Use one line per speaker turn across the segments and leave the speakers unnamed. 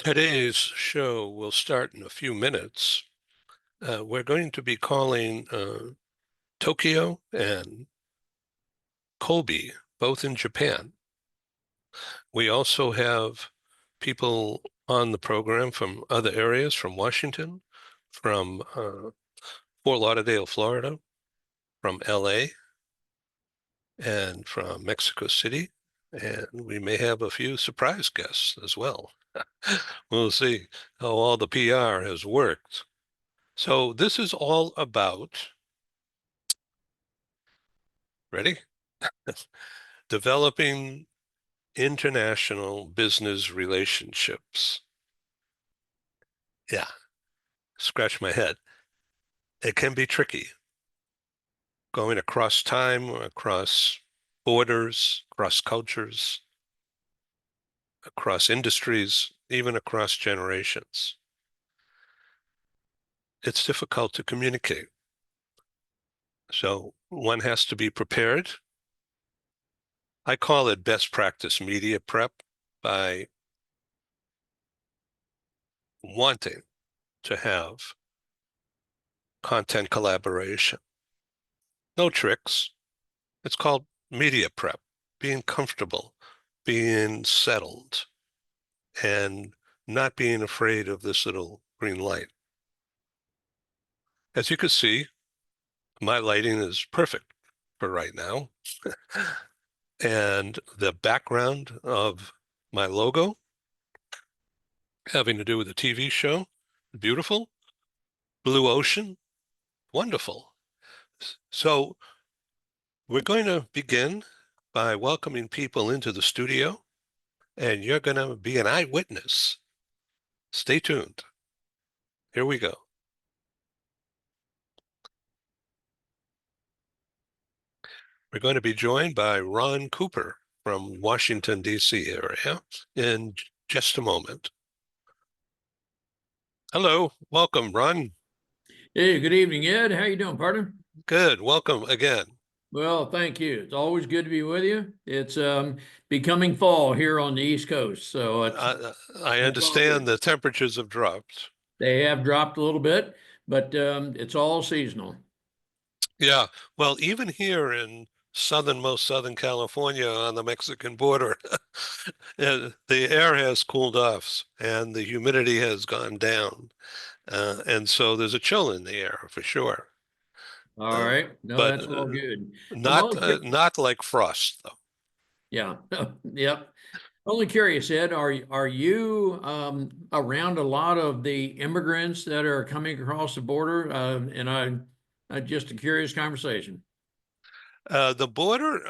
Today's show will start in a few minutes. We're going to be calling Tokyo and Kobe, both in Japan. We also have people on the program from other areas, from Washington, from Fort Lauderdale, Florida, from LA, and from Mexico City. And we may have a few surprise guests as well. We'll see how all the PR has worked. So this is all about, ready? Developing international business relationships. Yeah, scratch my head. It can be tricky going across time, across borders, across cultures, across industries, even across generations. It's difficult to communicate. So one has to be prepared. I call it best practice media prep by wanting to have content collaboration. No tricks. It's called media prep, being comfortable, being settled, and not being afraid of this little green light. As you can see, my lighting is perfect for right now. And the background of my logo having to do with a TV show, beautiful. Blue ocean, wonderful. So we're going to begin by welcoming people into the studio, and you're going to be an eyewitness. Stay tuned. Here we go. We're going to be joined by Ron Cooper from Washington, D.C. area in just a moment. Hello, welcome, Ron.
Hey, good evening, Ed. How you doing, partner?
Good, welcome again.
Well, thank you. It's always good to be with you. It's becoming fall here on the East Coast, so
I understand the temperatures have dropped.
they have dropped a little bit, but it's all seasonal.
Yeah, well, even here in southernmost Southern California on the Mexican border, the air has cooled off and the humidity has gone down. And so there's a chill in the air for sure.
All right. No,
But
that's all good. I'm
not
only
not like frost though.
yeah. Yep. Only curious, Ed, are you around a lot of the immigrants that are coming across the border? And I just a curious conversation.
The border,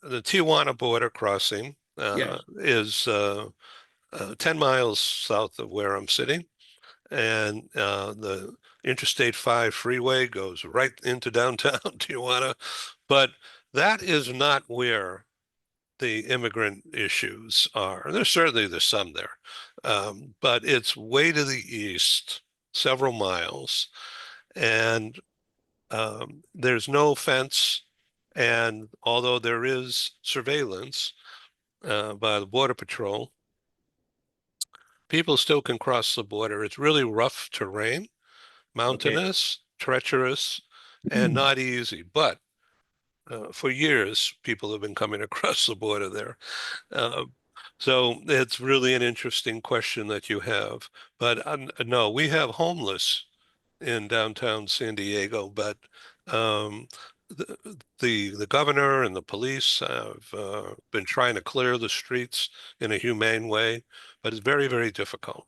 the Tijuana border crossing
Yes.
is 10 miles south of where I'm sitting. And the Interstate 5 freeway goes right into downtown Tijuana. But that is not where the immigrant issues are. There's some there, but it's way to the east, several miles, and there's no fence. And although there is surveillance by the Border Patrol, people still can cross the border. It's really rough terrain,
Okay.
mountainous, treacherous, and not easy. But for years, people have been coming across the border there. Uh, so it's really an interesting question that you have. But no, we have homeless in downtown San Diego, but um, the governor and the police have been trying to clear the streets in a humane way, but it's very, very difficult.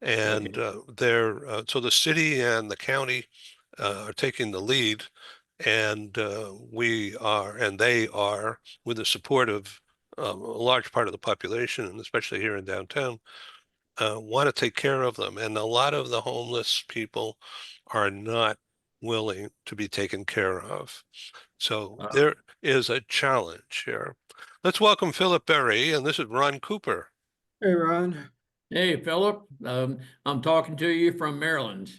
And
Okay.
so the city and the county are taking the lead, and they are, with the support of a large part of the population, and especially here in downtown, want to take care of them. And a lot of the homeless people are not willing to be taken care of. So
Uh,
there is a challenge here. Let's welcome Philip Berry, and this is Ron Cooper.
Hey, Ron.
Hey, Philip. I'm talking to you from Maryland.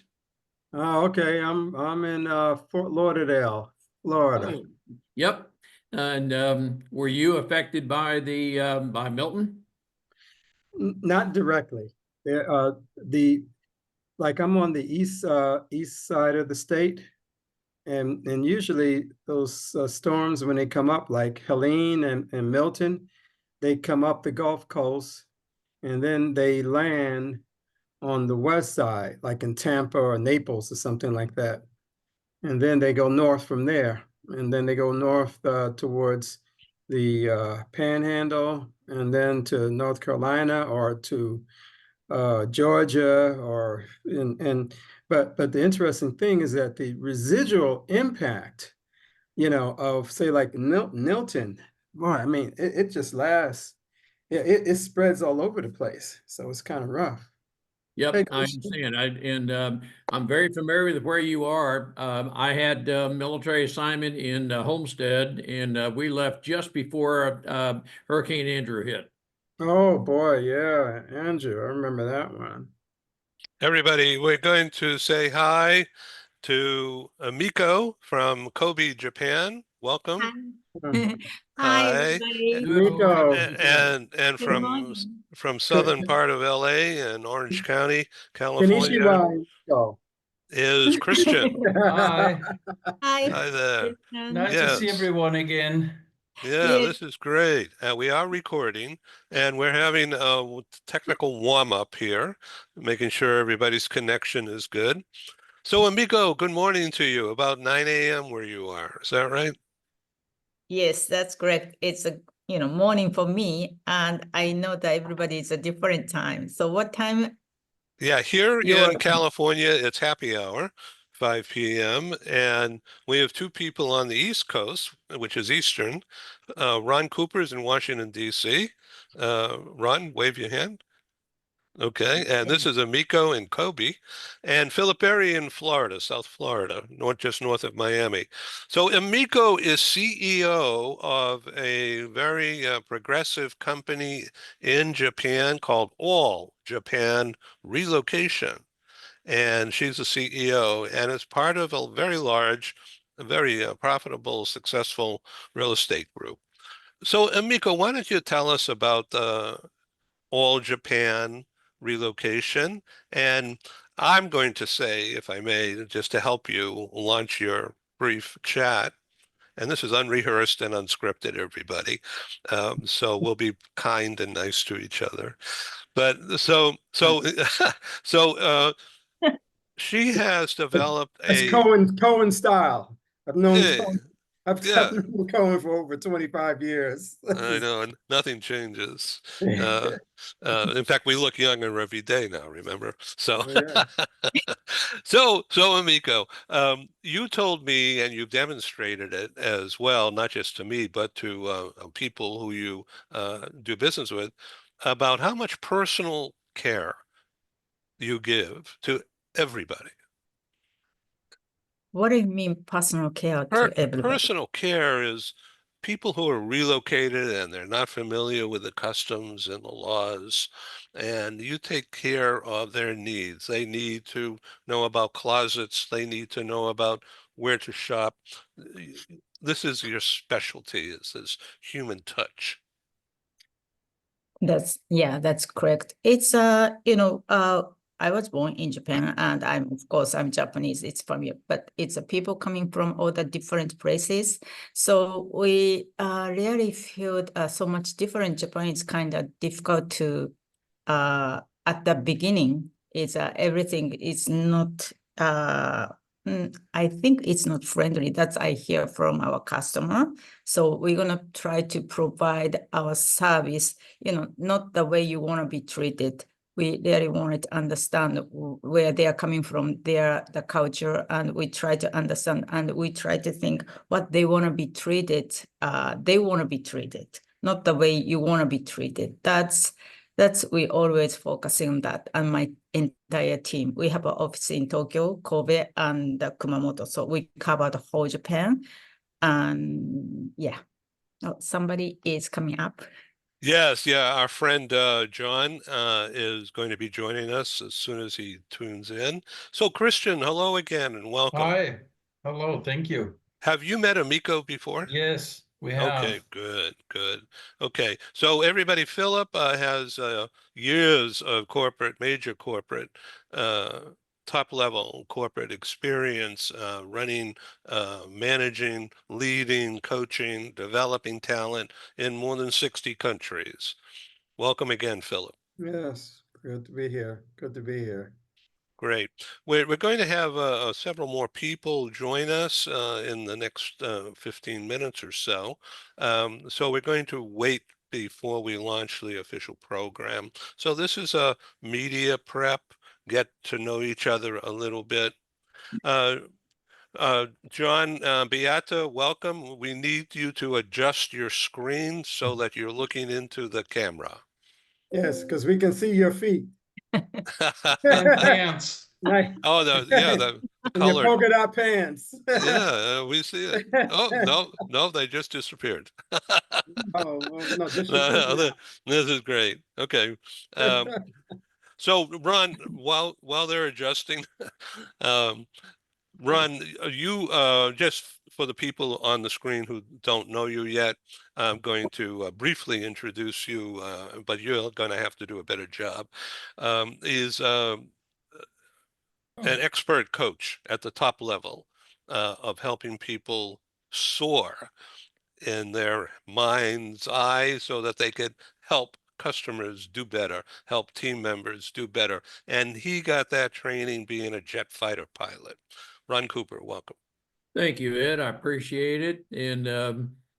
Okay. I'm in Fort Lauderdale, Florida.
Oh, yep. And were you affected by the by Milton?
Not directly. There, like I'm on the east side of the state, and usually those storms when they come up, like Helene and Milton, they come up the Gulf Coast, and then they land on the west side, like in Tampa or Naples or something like that. And then they go north from there. And then they go north towards the Panhandle, and then to North Carolina or to Georgia, or but the interesting thing is that the residual impact, of say like Milton, boy, I mean, it just lasts. It spreads all over the place, so it's kind of rough. Hey,
Yep, I understand. I'm very familiar with where you are. I had a military assignment in Homestead, and we left just before Hurricane Andrew hit.
oh boy, yeah, Andrew, I remember that one.
Everybody, we're going to say hi to Miko from Kobe, Japan. Welcome.
Hmm.
Hi,
Hi.
everybody.
Nico,
And
Good morning.
from southern part of LA and Orange County,
Konnichiwa,
California,
Nico.
is Christian.
Hi,
Hi,
Hi there.
Kristen.
nice to see
Yes.
everyone again.
Yeah,
Yes,
this is great. We are recording and we're having a technical warm up here, making sure everybody's connection is good. So, Amigo, good morning to you. About 9 a.m. where you are. Is that right?
yes, that's correct. It's a morning for me, and I know that everybody is a different time. So what time
Yeah, here
you're
in California, it's happy hour, 5 p.m. And we have two people on the East Coast, which is Eastern. Ron Cooper's in Washington, D.C. Ron, wave your hand. Okay, and this is Amico in Kobe, and Filipperi in Florida, South Florida, just north of Miami. So Amico is CEO of a very progressive company in Japan called All Japan Relocation, and she's the CEO, and it's part of a very large, very profitable, successful real estate group. So Amico, why don't you tell us about All Japan Relocation? And I'm going to say, if I may, just to help you launch your brief chat, and this is unrehearsed and unscripted, everybody. So we'll be kind and nice to each other. But so she has developed
That's
a
Cohen style. I've known
eh,
Cohen. I've
yeah,
known Cohen for over 25 years.
I know, and nothing changes. Uh, in fact, we look younger every day now, remember? So,
Yeah.
so Amico, you told me, and you've demonstrated it as well, not just to me, but to people who you do business with, about how much personal care you give to everybody.
what do you mean personal care to everybody?
Personal care is people who are relocated and they're not familiar with the customs and the laws, and you take care of their needs. They need to know about closets, they need to know about where to shop. This is your specialty, is this human touch.
That's correct. It's I was born in Japan, and I'm Japanese. It's familiar, but it's people coming from all the different places. So we really feel so much different. Japan is kind of difficult to at the beginning. It's everything is not I think it's not friendly. That's I hear from our customer. So we're gonna try to provide our service, not the way you want to be treated. We really want to understand where they are coming from, the culture, and we try to understand, and we try to think what they want to be treated. They want to be treated, not the way you want to be treated. That's we always focusing on that. And my entire team, we have an office in Tokyo, Kobe, and Kumamoto. So we cover the whole Japan. And yeah, somebody is coming up.
Yes, yeah, our friend John is going to be joining us as soon as he tunes in. So Christian, hello again and welcome.
Hi, hello, thank you.
Have you met Amico before?
Yes,
We have.
Okay, good, good. Okay, so everybody, Philip has years of major corporate, top level corporate experience, running, managing, leading, coaching, developing talent in more than 60 countries. Welcome again, Philip.
Yes, good to be here. Good to be here.
Great. We're going to have several more people join us in the next 15 minutes or so. So we're going to wait before we launch the official program. So this is a media prep, get to know each other a little bit. John, Beata, welcome. We need you to adjust your screen so that you're looking into the camera.
Yes, because we can see your feet.
And pants.
Nice.
Oh, the
And your
colored.
polka dot pants.
Yeah, we see it. Oh, no, they just disappeared.
Oh, well, no, this should
No,
be
no, this is great. Okay.
now.
So Ron, while they're adjusting, um, Ron, you just for the people on the screen who don't know you yet, I'm going to briefly introduce you, but you're going to have to do a better job. Is an expert coach at the top level of helping people soar in their mind's eye so that they could help customers do better, help team members do better. And he got that training being a jet fighter pilot. Ron Cooper, welcome.
Thank you, Ed. I appreciate it. And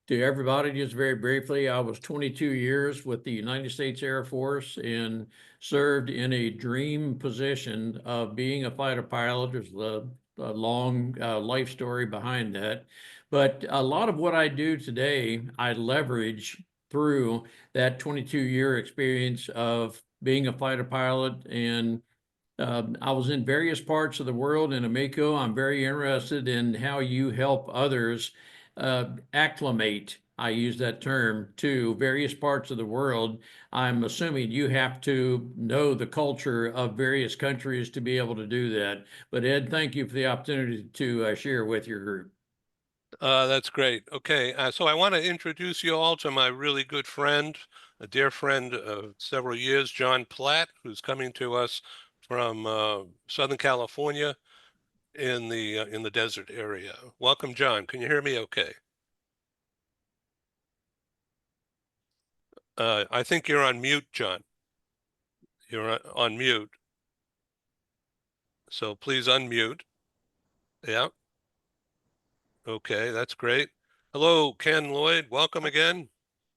to everybody, just very briefly, I was 22 years with the United States Air Force and served in a dream position of being a fighter pilot. There's a long life story behind that. But a lot of what I do today, I leverage through that 22-year experience of being a fighter pilot. And I was in various parts of the world in Amico. I'm very interested in how you help others acclimate, I use that term, to various parts of the world. I'm assuming you have to know the culture of various countries to be able to do that. But Ed, thank you for the opportunity to share with your group.
That's great. Okay, so I want to introduce you all to my really good friend, a dear friend of several years, John Platt, who's coming to us from Southern California in the desert area. Welcome, John. Can you hear me okay? I think you're on mute, John. You're on mute. So please unmute. Yeah. Okay, that's great. Hello, Ken Lloyd. Welcome again.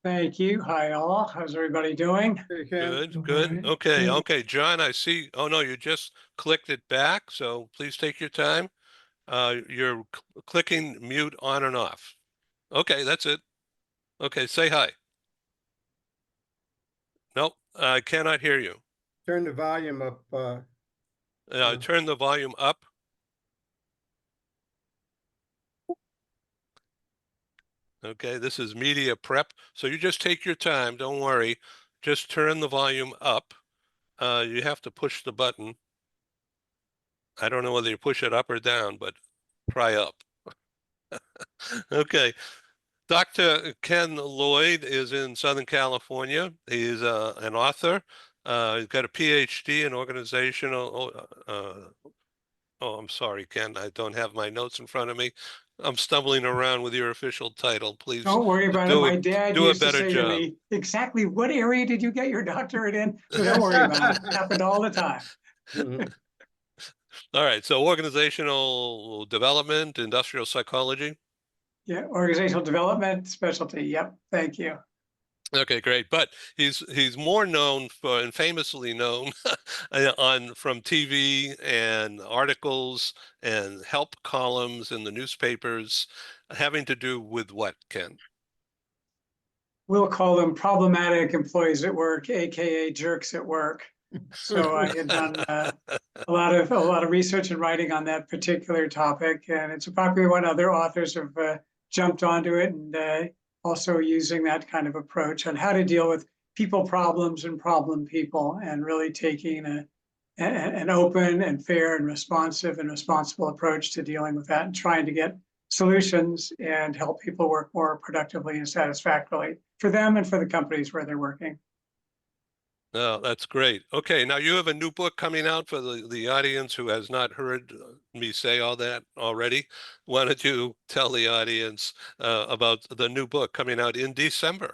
Thank you. Hi, all. How's everybody doing?
You can.
Good, good.
right.
Okay,
Good.
okay, John, I see. Oh, no, you just clicked it back, so please take your time. You're clicking mute on and off. Okay, that's it. Okay, say hi. Nope, I cannot hear you.
Turn the volume up. Yeah.
Turn the volume up. Okay, this is media prep. So you just take your time, don't worry. Just turn the volume up. You have to push the button. I don't know whether you push it up or down, but try up. Okay. Dr. Ken Lloyd is in Southern California. He's an author. He's got a PhD in organizational. Oh, I'm sorry, Ken. I don't have my notes in front of me. I'm stumbling around with your official title. Please
Don't worry about it. My dad
do a
used to
better
say to
job.
me, exactly what area did you get your doctorate in? So don't worry about it. Happened all the time.
Mhm.
All right. So organizational development, industrial psychology.
Yeah, organizational development specialty. Yep. Thank you.
Okay, great. But he's more known for and famously known from TV and articles and help columns in the newspapers having to do with what, Ken?
We'll call them problematic employees at work, AKA jerks at work. So I had done a lot of research and writing on that particular topic, and it's a popular one. Other authors have jumped onto it, and also using that kind of approach on how to deal with people problems and problem people, and really taking an open and fair and responsive and responsible approach to dealing with that, and trying to get solutions and help people work more productively and satisfactorily for them and for the companies where they're working.
Oh, that's great. Okay, now you have a new book coming out for the audience who has not heard me say all that already. Why don't you tell the audience about the new book coming out in December?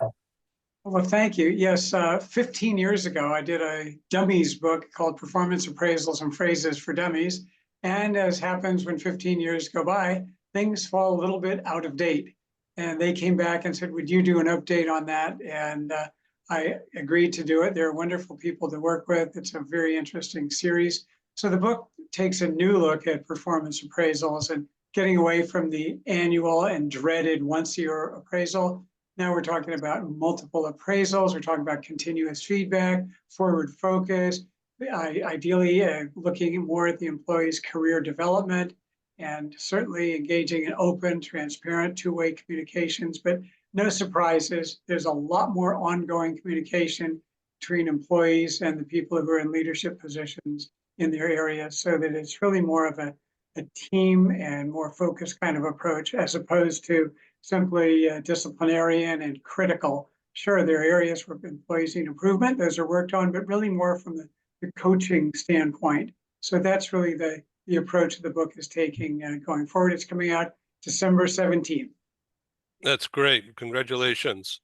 Well, thank you. Yes, 15 years ago, I did a dummies book called Performance Appraisals and Phrases for Dummies. And as happens when 15 years go by, things fall a little bit out of date. And they came back and said, would you do an update on that? And I agreed to do it. They're wonderful people to work with. It's a very interesting series. So the book takes a new look at performance appraisals and getting away from the annual and dreaded once-a-year appraisal. Now we're talking about multiple appraisals. We're talking about continuous feedback, forward focus, ideally looking more at the employee's career development, and certainly engaging in open, transparent, two-way communications. But no surprises. There's a lot more ongoing communication between employees and the people who are in leadership positions in their area, so that it's really more of a team and more focused kind of approach, as opposed to simply disciplinarian and critical. Sure, there are areas where employees need improvement, those are worked on, but really more from the coaching standpoint. So that's really the approach the book is taking going forward. It's coming out December 17th.
That's great. Congratulations.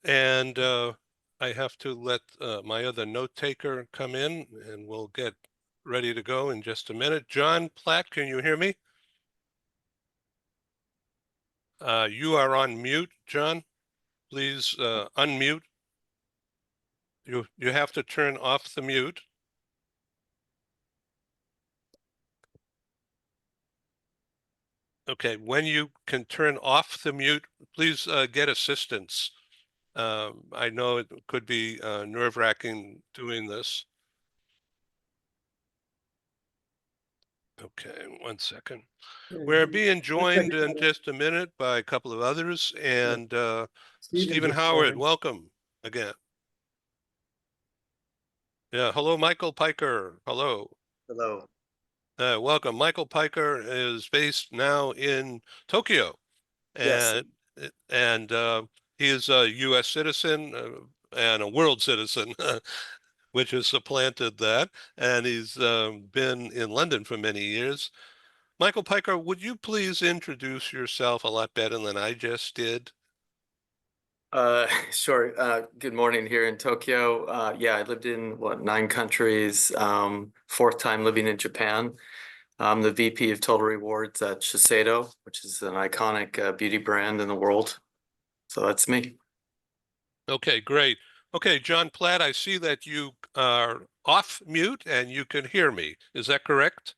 And I have to let my other note taker come in, and we'll get ready to go in just a minute. John Platt, can you hear me? You are on mute, John. Please unmute. You have to turn off the mute. Okay, when you can turn off the mute, please get assistance. I know it could be nerve-wracking doing this. Okay, 1 second. We're being joined in just a minute by a couple of others, and Stephen Howard, welcome again. Yeah, hello, Michael Piker. Hello.
Hello.
Welcome. Michael Piker is based now in Tokyo,
Yes.
and he is a U.S. citizen and a world citizen, which has supplanted that, and he's been in London for many years. Michael Piker, would you please introduce yourself a lot better than I just did?
Sure. Good morning here in Tokyo. Yeah, I lived in 9 countries, fourth time living in Japan. I'm the VP of Total Rewards at Shiseido, which is an iconic beauty brand in the world. So that's me.
Okay, great. Okay, John Platt, I see that you are off mute and you can hear me. Is that correct?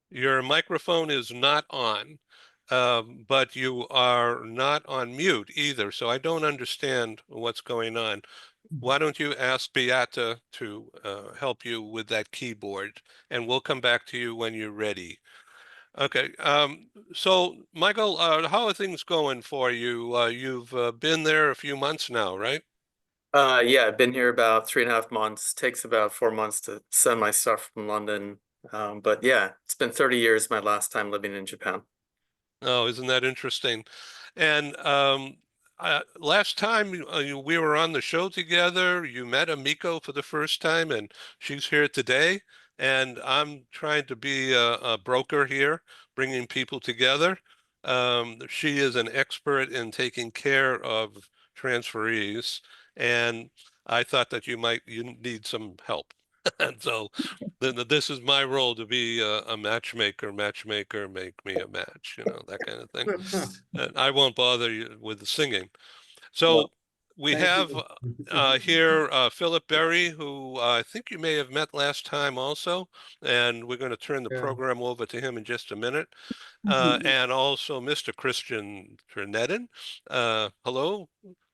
Your microphone is not on, but you are not on mute either. So I don't understand what's going on. Why don't you ask Beata to help you with that keyboard, and we'll come back to you when you're ready. Okay, so Michael, how are things going for you? You've been there a few months now, right?
Yeah, I've been here about 3.5 months. Takes about 4 months to send my stuff from London. But yeah, it's been 30 years, my last time living in Japan.
Oh, isn't that interesting? And last time we were on the show together, you met Amiko for the first time, and she's here today. And I'm trying to be a broker here, bringing people together. She is an expert in taking care of transferees, and I thought that you need some help. And so this is my role, to be a matchmaker, make me a match, that kind of thing. And I won't bother you with the singing. So
Well,
we
thank
have
you.
here Philip Berry, who I think you may have met last time also, and we're going to turn the
Yeah.
program over to him in just a minute. And also Mr. Christian Trinedin. Hello.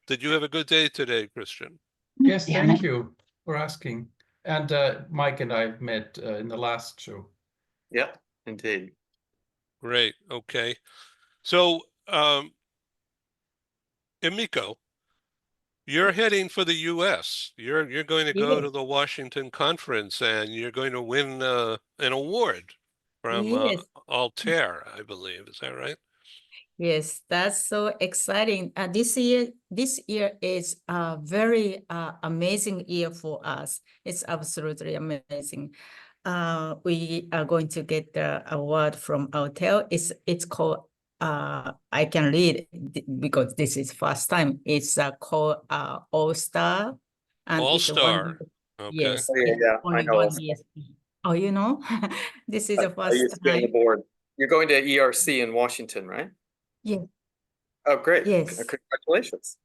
Did you have a good day today, Christian?
Yes, thank you for asking. And Mike and I met in the last show.
Yeah, indeed.
Great. Okay. So, Emiko, you're heading for the U.S. You're going to go to
Yes.
the Washington conference, and you're going to win an award. from
Yes.
Altair, I believe. Is that right?
Yes, that's so exciting. This year is a very amazing year for us. It's absolutely amazing. We are going to get the award from Autel. It's called I can read because this is first time. It's called All Star, and it's a
All-Star.
1 year.
Okay.
Yes,
Oh, yeah,
it's
yeah, I
only
know.
1 year. Oh, you know, this is the
I
first
used to be on the
time.
board. You're going to ERC in Washington, right?
Yeah.
Oh, great.
Yes.
Congratulations.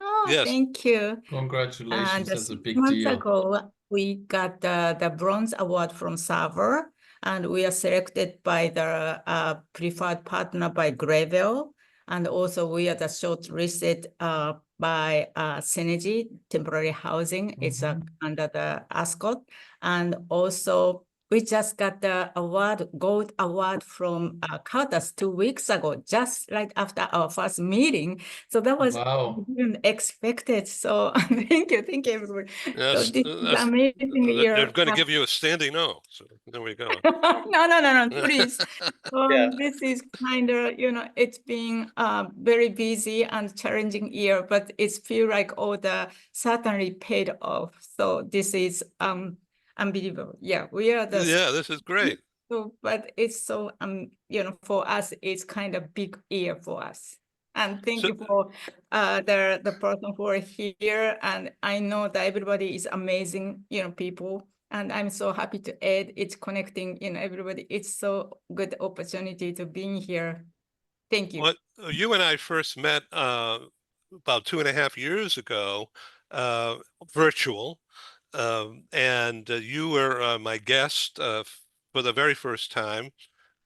Oh,
Yes.
thank you.
Congratulations,
And
that's a
6
big
months
deal.
ago, we got the bronze award from Server, and we are selected by the preferred partner by Gravel. And also we are the shortlisted by Synergy Temporary Housing. It's under the ASCOT. And also we just got the award, gold award from Carter's 2 weeks ago, just right after our first meeting. So that was
Wow.
didn't expect it. So thank you everybody. So
Yes.
this is amazing
They're
year.
going to give you a standing O. So there we go.
No, please.
Yeah.
This is kind of, it's been a very busy and challenging year, but it's feel like all the certainly paid off. So this is unbelievable. Yeah, we are the
Yeah, this is great.
so, but it's so for us, it's kind of big year for us. And thank
So-
you for the person who are here. And I know that everybody is amazing, people. And I'm so happy to add it's connecting, everybody. It's so good opportunity to being here. Thank you.
What you and I first met about 2.5 years ago, virtual, and you were my guest for the very first time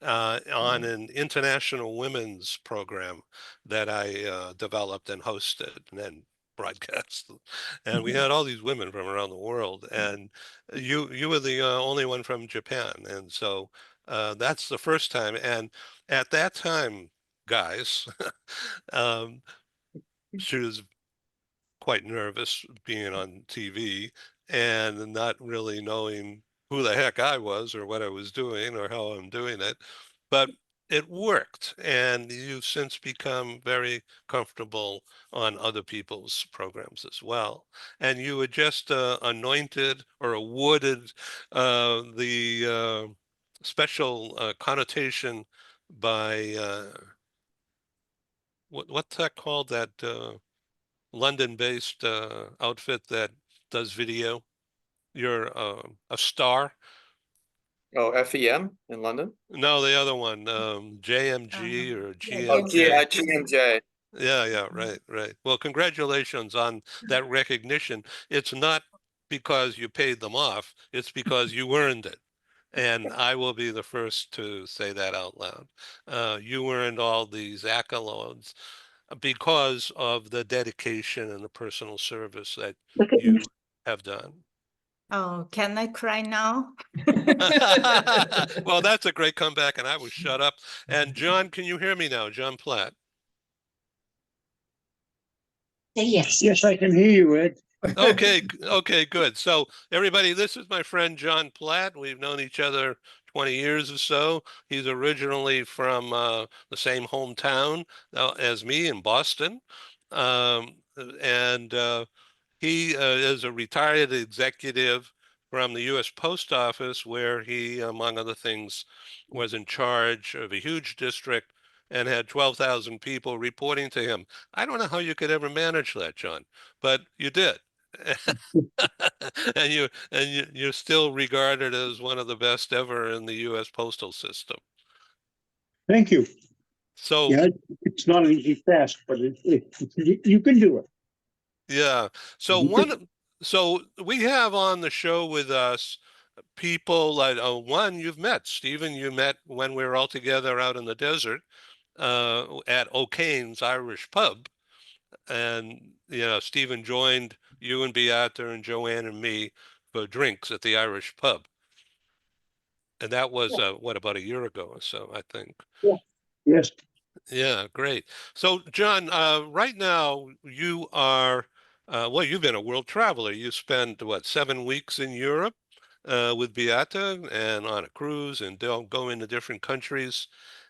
on an international women's program that I developed and hosted and then broadcast. And we had all these women from around the world, and you were the only one from Japan, and so that's the first time. And at that time, guys, um, she was quite nervous being on TV and not really knowing who the heck I was or what I was doing or how I'm doing it. But it worked, and you've since become very comfortable on other people's programs as well. And you were just anointed or awarded the special connotation by what's that called? That London-based outfit that does video. You're a star.
Oh, FEM in London?
No, the other one,
Uh-huh.
JMG or
Yeah,
Oh,
GMJ.
GMJ.
Yeah, right. Well, congratulations on that recognition. It's not because you paid them off, it's because you earned it. And I will be the first to say that out loud. You earned all these accolades because of the dedication and the personal service that you have done.
Oh, can I cry now?
Well, that's a great comeback, and I was shut up. And John, can you hear me now? John Platt.
Yes, I can hear you, Ed.
Okay, good. So everybody, this is my friend John Platt. We've known each other 20 years or so. He's originally from the same hometown as me in Boston. Um, and he is a retired executive from the U.S. Post Office, where he, among other things, was in charge of a huge district and had 12,000 people reporting to him. I don't know how you could ever manage that, John, but you did. You're still regarded as one of the best ever in the U.S. postal system.
Thank you.
So
Yeah, it's not an easy task, but you can do it.
yeah. So so we have on the show with us people like one you've met, Stephen. You met when we were all together out in the desert at O'Kane's Irish Pub, and Stephen joined you and Beata and Joanne and me for drinks at the Irish Pub, and that was what, about a year ago or so, I think.
Yeah. Yes.
Yeah, great. So, John, right now you are, well, you've been a world traveler. You spent what, 7 weeks in Europe, with Beata and on a cruise, and they'll go into different countries.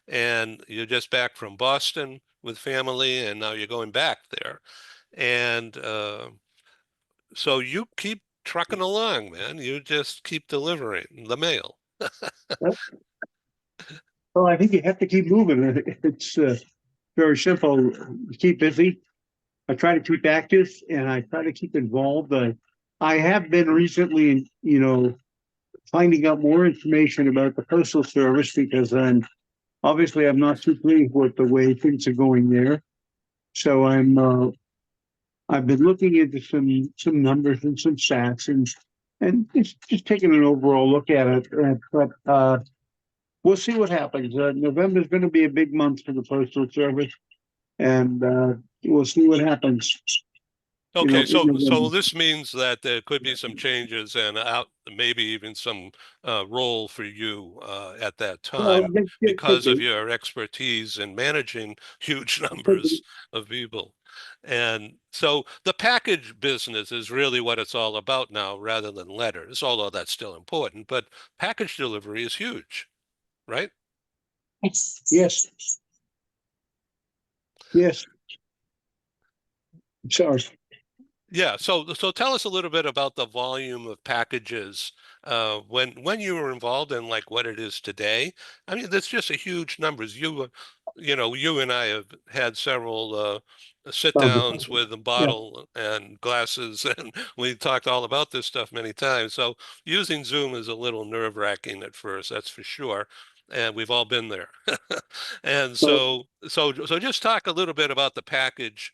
And you're just back from Boston with family, and now you're going back there. And so you keep trucking along, man. You just keep delivering the mail.
Well, I think you have to keep moving. It's very simple. You keep busy. I try to keep active and I try to keep involved. I have been recently, finding out more information about the Postal Service because I'm not too pleased with the way things are going there. So I've been looking into some numbers and some stats and just taking an overall look at it. But we'll see what happens. November is going to be a big month for the Postal Service, and we'll see what happens.
Okay,
In
so
November.
this means that there could be some changes and maybe even some role for you at that
Well,
time
there could
because of
be.
your expertise in managing huge
Could be.
numbers of people. And so the package business is really what it's all about now, rather than letters, although that's still important. But package delivery is huge, right?
Yes. Yes. Sorry.
Yeah, so tell us a little bit about the volume of packages when you were involved and like what it is today. I mean, that's just a huge numbers. You and I have had several sit downs with a
Yeah.
bottle and glasses, and we talked all about this stuff many times. So using Zoom is a little nerve-wracking at first, that's for sure. And we've all been there. And
So,
so just talk a little bit about the package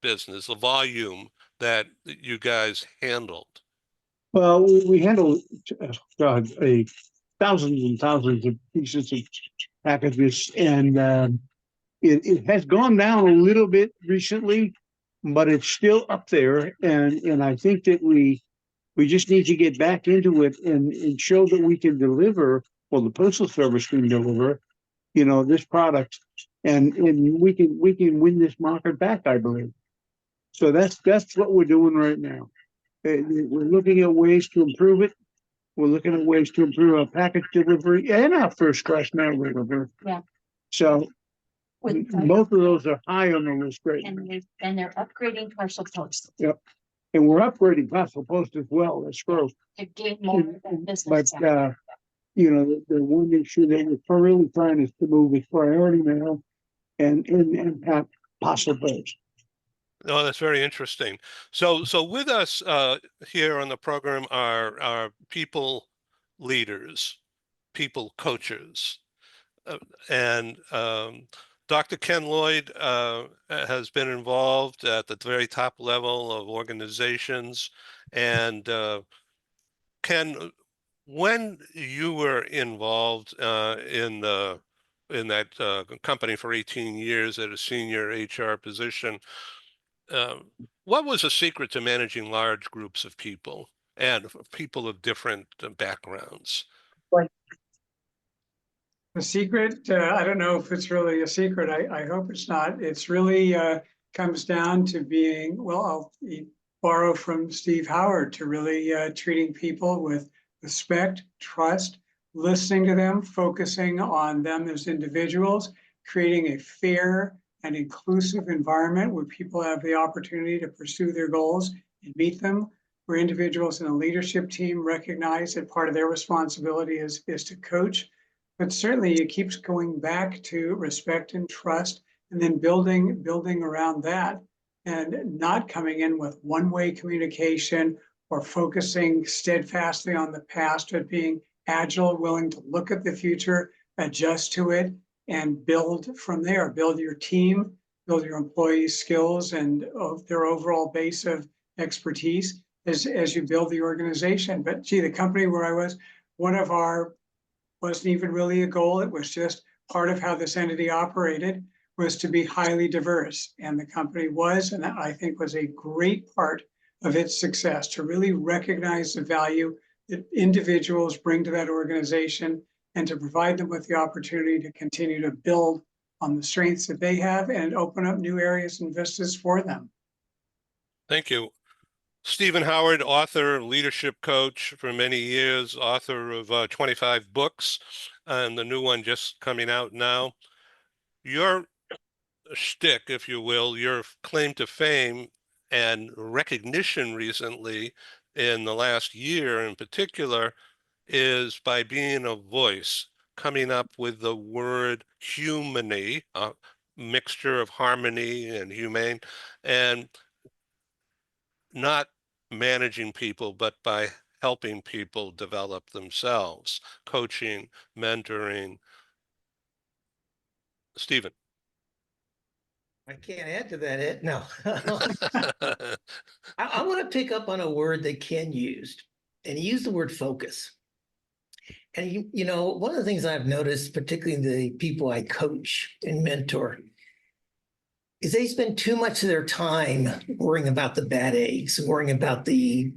business, the volume that you guys handled.
well, we handle God, thousands and thousands of pieces of packages, and it has gone down a little bit recently, but it's still up there. And I think that we just need to get back into it and show that we can deliver. Well, the Postal Service can deliver, this product, and we can win this market back, I believe. So that's what we're doing right now. We're looking at ways to improve it. We're looking at ways to improve our package delivery and our first class mail delivery.
Yeah.
So
With,
both of those are high on the list right now.
and they're upgrading parcel post
Yep. And we're upgrading parcel post as well. That's growth.
to gain more
But
business.
the one issue that we're really trying is to move is priority mail and parcel post.
Oh, that's very interesting. So with us here on the program are people leaders, people coaches, and Dr. Ken Lloyd has been involved at the very top level of organizations. And Ken, when you were involved in that company for 18 years at a senior HR position, what was the secret to managing large groups of people and people of different backgrounds?
The secret, I don't know if it's really a secret. I hope it's not. It's really comes down to being, well, I'll borrow from Steve Howard, to really treating people with respect, trust, listening to them, focusing on them as individuals, creating a fair and inclusive environment where people have the opportunity to pursue their goals and meet them, where individuals in a leadership team recognize that part of their responsibility is to coach. But certainly it keeps going back to respect and trust, and then building around that, and not coming in with one-way communication or focusing steadfastly on the past, but being agile, willing to look at the future, adjust to it, and build from there. Build your team, build your employees' skills and their overall base of expertise as you build the organization. But gee, the company where I was, one of our wasn't even really a goal. It was just part of how this entity operated, was to be highly diverse. And the company was, and that I think was a great part of its success, to really recognize the value that individuals bring to that organization and to provide them with the opportunity to continue to build on the strengths that they have and open up new areas and vistas for them.
Thank you. Stephen Howard, author, leadership coach for many years, author of 25 books, and the new one just coming out now. Your shtick, if you will, your claim to fame and recognition recently in the last year in particular is by being a voice, coming up with the word humany, a mixture of harmony and humane, and not managing people, but by helping people develop themselves, coaching, mentoring. Stephen.
I can't add to that, Ed. No. I want to pick up on a word that Ken used, and he used the word focus. And you know, one of the things I've noticed, particularly the people I coach and mentor, is they spend too much of their time worrying about the bad eggs, worrying about the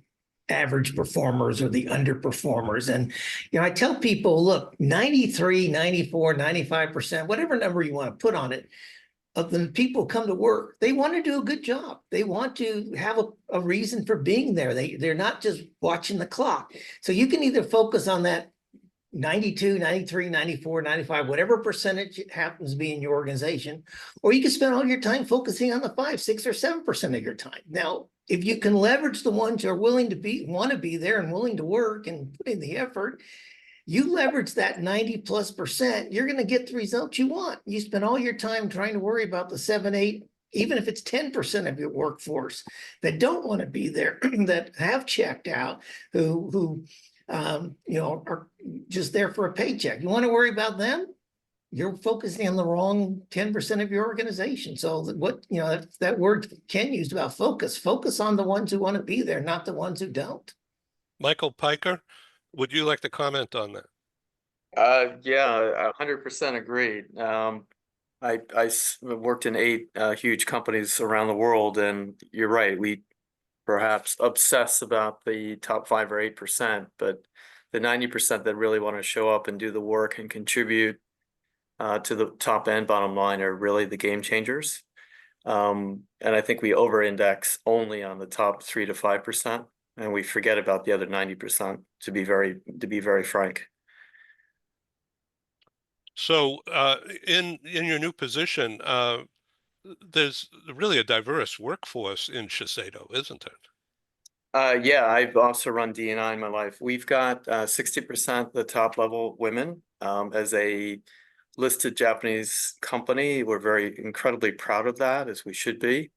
average performers or the underperformers. And, you know, I tell people, look, 93, 94, 95%, whatever number you want to put on it, of the people come to work, they want to do a good job. They want to have a reason for being there. They're not just watching the clock. So you can either focus on that 92, 93, 94, 95, whatever percentage it happens to be in your organization, or you can spend all your time focusing on the 5, 6, or 7% of your time. Now, if you can leverage the ones who are willing to want to be there and willing to work and put in the effort, you leverage that 90+%, you're going to get the results you want. You spend all your time trying to worry about the 7, 8, even if it's 10% of your workforce that don't want to be there, that have checked out, who you know, are just there for a paycheck. You want to worry about them? You're focusing on the wrong 10% of your organization. So what, you know, that word Ken used about focus on the ones who want to be there, not the ones who don't.
Michael Piker, would you like to comment on that?
Yeah, 100% agreed. I worked in 8 huge companies around the world, and you're right. We perhaps obsess about the top 5 or 8%, but the 90% that really want to show up and do the work and contribute to the top and bottom line are really the game changers. And I think we over-index only on the top 3 to 5%, and we forget about the other 90%. To be very frank.
So in your new position, there's really a diverse workforce in Shiseido, isn't it?
Yeah, I've also run D&I in my life. We've got 60% the top level women. As a listed Japanese company, we're very incredibly proud of that, as we should be.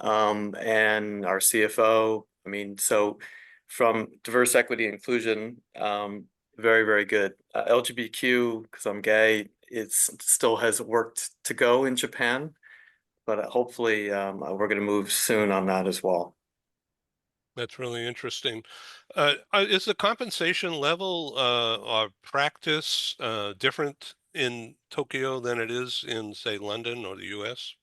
And our CFO, I mean, so from diverse equity inclusion, very, very good. LGBTQ, because I'm gay, it still has work to go in Japan, but hopefully we're going to move soon on that as well.
That's really interesting. Is the compensation level or practice different in Tokyo than it is in, say, London or the US?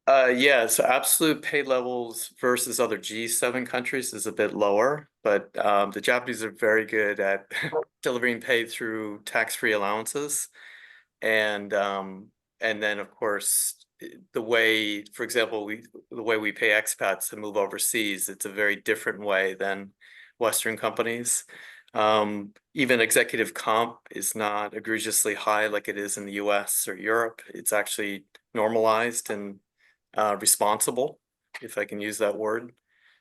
Yeah, so absolute pay levels versus other G7 countries is a bit lower, but the Japanese are very good at delivering pay through tax-free allowances. And then of course the way, for example, the way we pay expats to move overseas, it's a very different way than Western companies. Even executive comp is not egregiously high like it is in the US or Europe. It's actually normalized and responsible, if I can use that word.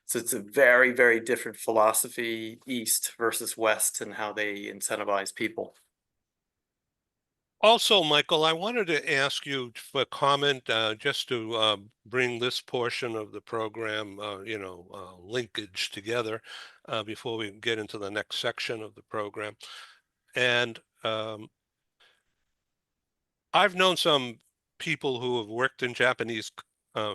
So it's a very, very different philosophy, East versus West, and how they incentivize people.
Also, Michael, I wanted to ask you for comment just to bring this portion of the program, linkage together before we get into the next section of the program. And I've known some people who have worked in Japanese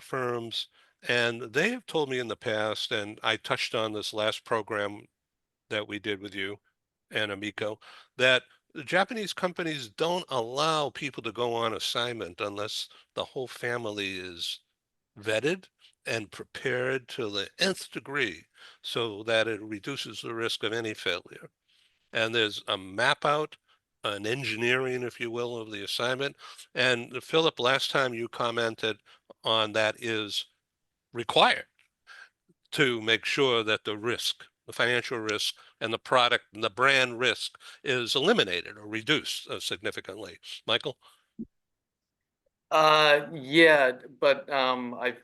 firms, and they have told me in the past, and I touched on this last program that we did with you and Amico, that the Japanese companies don't allow people to go on assignment unless the whole family is vetted and prepared to the nth degree so that it reduces the risk of any failure. And there's a map out, an engineering, if you will, of the assignment. And Philip, last time you commented on that is required to make sure that the risk, the financial risk and the product and the brand risk is eliminated or reduced significantly. Michael?
Yeah, but I've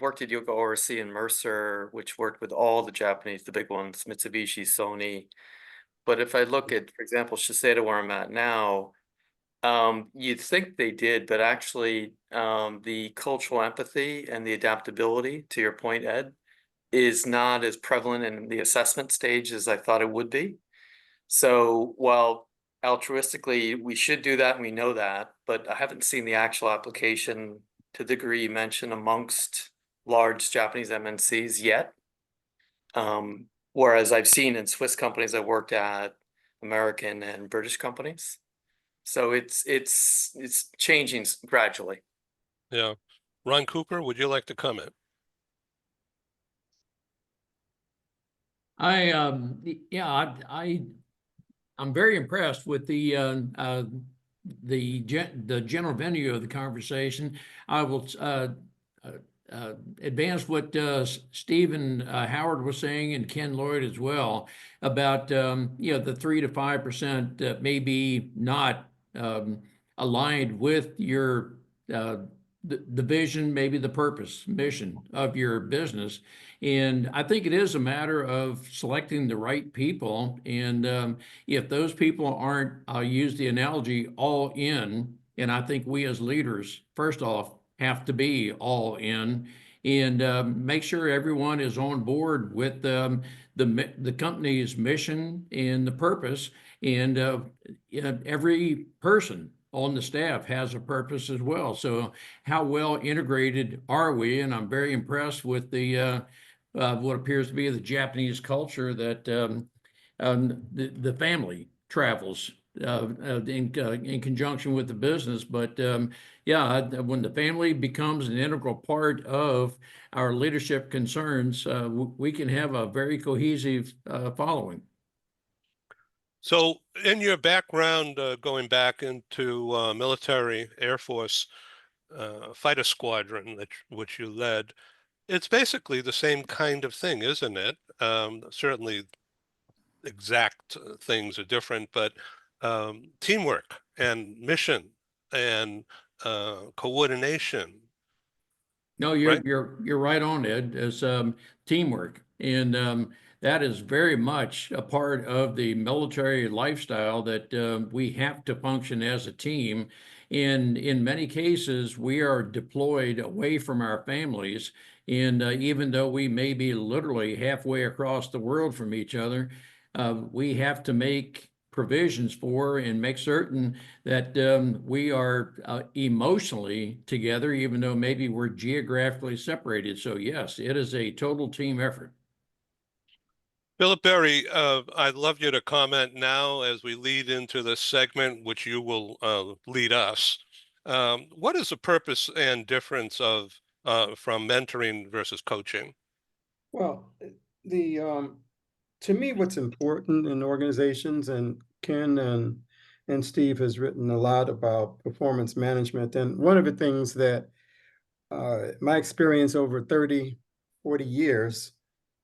worked at Yoko Orosi and Mercer, which worked with all the Japanese, the big ones, Mitsubishi, Sony. But if I look at, for example, Shiseido, where I'm at now, you'd think they did, but actually, the cultural empathy and the adaptability, to your point, Ed, is not as prevalent in the assessment stage as I thought it would be. So while altruistically we should do that, and we know that, but I haven't seen the actual application to the degree you mentioned amongst large Japanese MNCs yet. Whereas I've seen in Swiss companies I worked at, American and British companies. So it's changing gradually.
Yeah. Ron Cooper, would you like to comment?
I'm very impressed with the general venue of the conversation. I will advance what Stephen Howard was saying, and Ken Lloyd as well, about the 3 to 5% that may be not aligned with your the vision, maybe the purpose, mission of your business. And I think it is a matter of selecting the right people. And if those people aren't, I'll use the analogy, all in, and I think we as leaders, first off, have to be all in, and make sure everyone is on board with the company's mission and the purpose. And every person on the staff has a purpose as well. So how well integrated are we? And I'm very impressed with the what appears to be the Japanese culture, that the family travels in conjunction with the business. But yeah, when the family becomes an integral part of our leadership concerns, we can have a very cohesive following.
So in your background, going back into military, Air Force, fighter squadron, which you led, it's basically the same kind of thing, isn't it? Certainly exact things are different, but teamwork and mission and coordination.
No,
Right?
you're right on, Ed. As teamwork, and that is very much a part of the military lifestyle, that we have to function as a team. And in many cases, we are deployed away from our families, and even though we may be literally halfway across the world from each other, we have to make provisions for and make certain that we are emotionally together, even though maybe we're geographically separated. So yes, it is a total team effort.
Philip Berry, I'd love you to comment now as we lead into this segment, which you will lead us. What is the purpose and difference of from mentoring versus coaching?
Well, the to me, what's important in organizations, and Ken and Steve has written a lot about performance management. And one of the things that my experience over 30, 40 years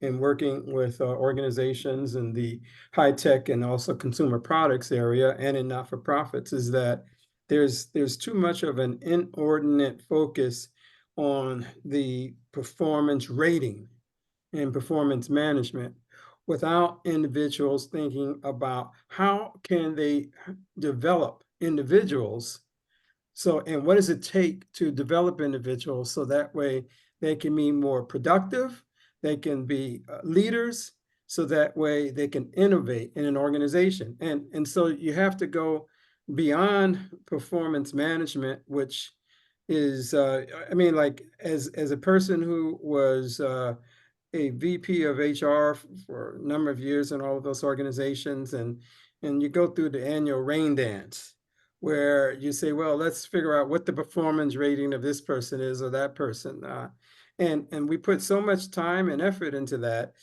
in working with organizations in the high tech and also consumer products area and in not-for-profits is that there's too much of an inordinate focus on the performance rating and performance management without individuals thinking about how can they develop individuals. So, and what does it take to develop individuals so that way they can be more productive, they can be leaders, so that way they can innovate in an organization. And so you have to go beyond performance management, which is, I mean, like as a person who was a VP of HR for a number of years in all of those organizations, and you go through the annual rain dance where you say, well, let's figure out what the performance rating of this person is or that person. And we put so much time and effort into that.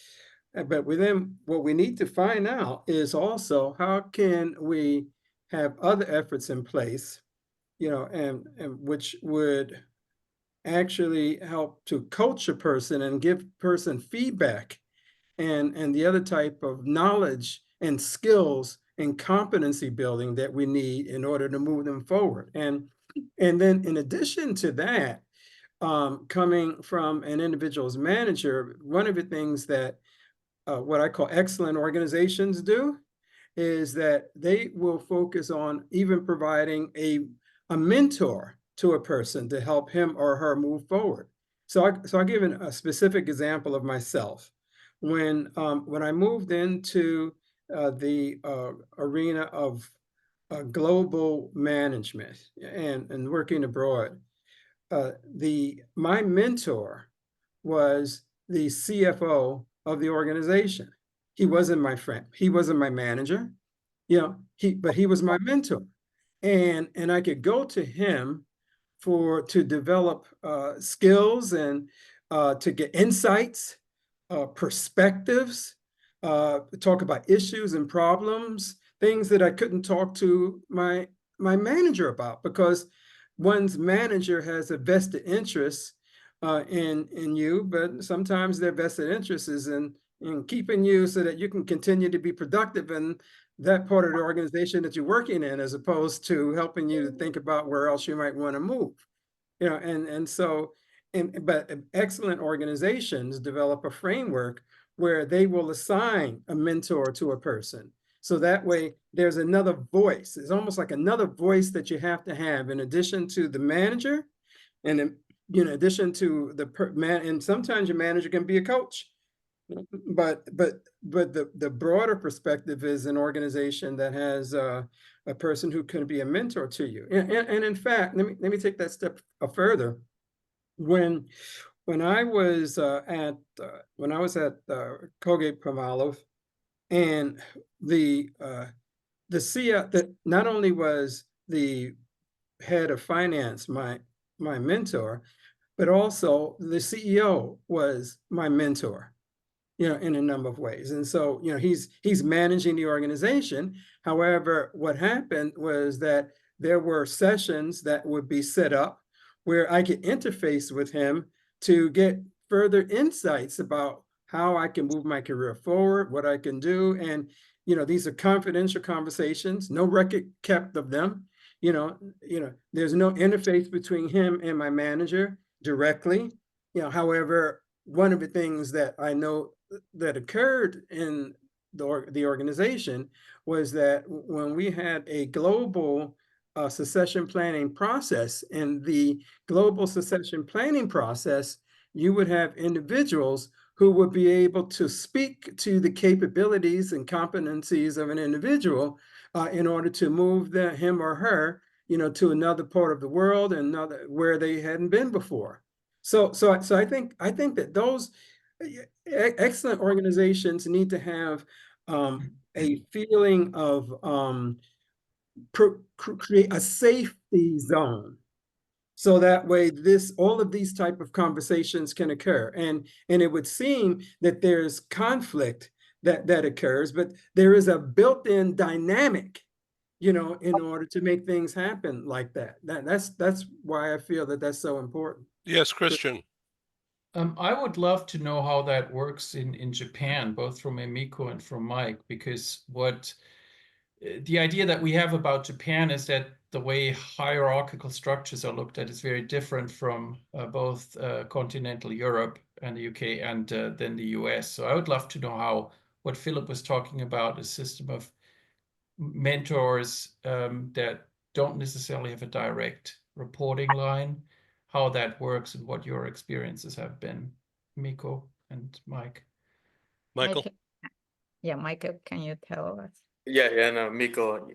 But then what we need to find out is also how can we have other efforts in place, and which would actually help to coach a person and give person feedback and the other type of knowledge and skills and competency building that we need in order to move them forward. And then in addition to that, coming from an individual's manager, one of the things that what I call excellent organizations do is that they will focus on even providing a mentor to a person to help him or her move forward. So I'll give a specific example of myself. When I moved into the arena of global management and working abroad, my mentor was the CFO of the organization. He wasn't my friend. He wasn't my manager, but he was my mentor. And I could go to him to develop skills and to get insights, perspectives, talk about issues and problems, things that I couldn't talk to my manager about, because one's manager has a vested interest in you, but sometimes their vested interest is in keeping you so that you can continue to be productive in that part of the organization that you're working in, as opposed to helping you to think about where else you might want to move. But excellent organizations develop a framework where they will assign a mentor to a person. So that way there's another voice. It's almost like another voice that you have to have in addition to the manager, and in addition to and sometimes your manager can be a coach. But the broader perspective is an organization that has a person who can be a mentor to you. And in fact, let me take that step further. When I was at Colgate-Palmolive, and the CEO that not only was the head of finance my mentor, but also the CEO was my mentor, in a number of ways. And so, he's managing the organization. However, what happened was that there were sessions that would be set up where I could interface with him to get further insights about how I can move my career forward, what I can do. And, these are confidential conversations, no record kept of them. There's no interface between him and my manager directly. However, one of the things that I know that occurred in the organization was that when we had a global succession planning process, in the global succession planning process, you would have individuals who would be able to speak to the capabilities and competencies of an individual in order to move him or her, to another part of the world and another where they hadn't been before. So I think that those excellent organizations need to have a feeling of create a safety zone, so that way all of these type of conversations can occur. And it would seem that there's conflict that occurs, but there is a built-in dynamic, in order to make things happen like that. That's why I feel that that's so important.
Yes, Christian.
I would love to know how that works in Japan, both from Emiko and from Mike, because the idea that we have about Japan is that the way hierarchical structures are looked at is very different from both continental Europe and the UK and then the US. So I would love to know what Philip was talking about, a system of mentors that don't necessarily have a direct reporting line, how that works and what your experiences have been, Miko and Mike.
Michael?
Yeah, Michael, can you tell us?
Yeah, no, Miko,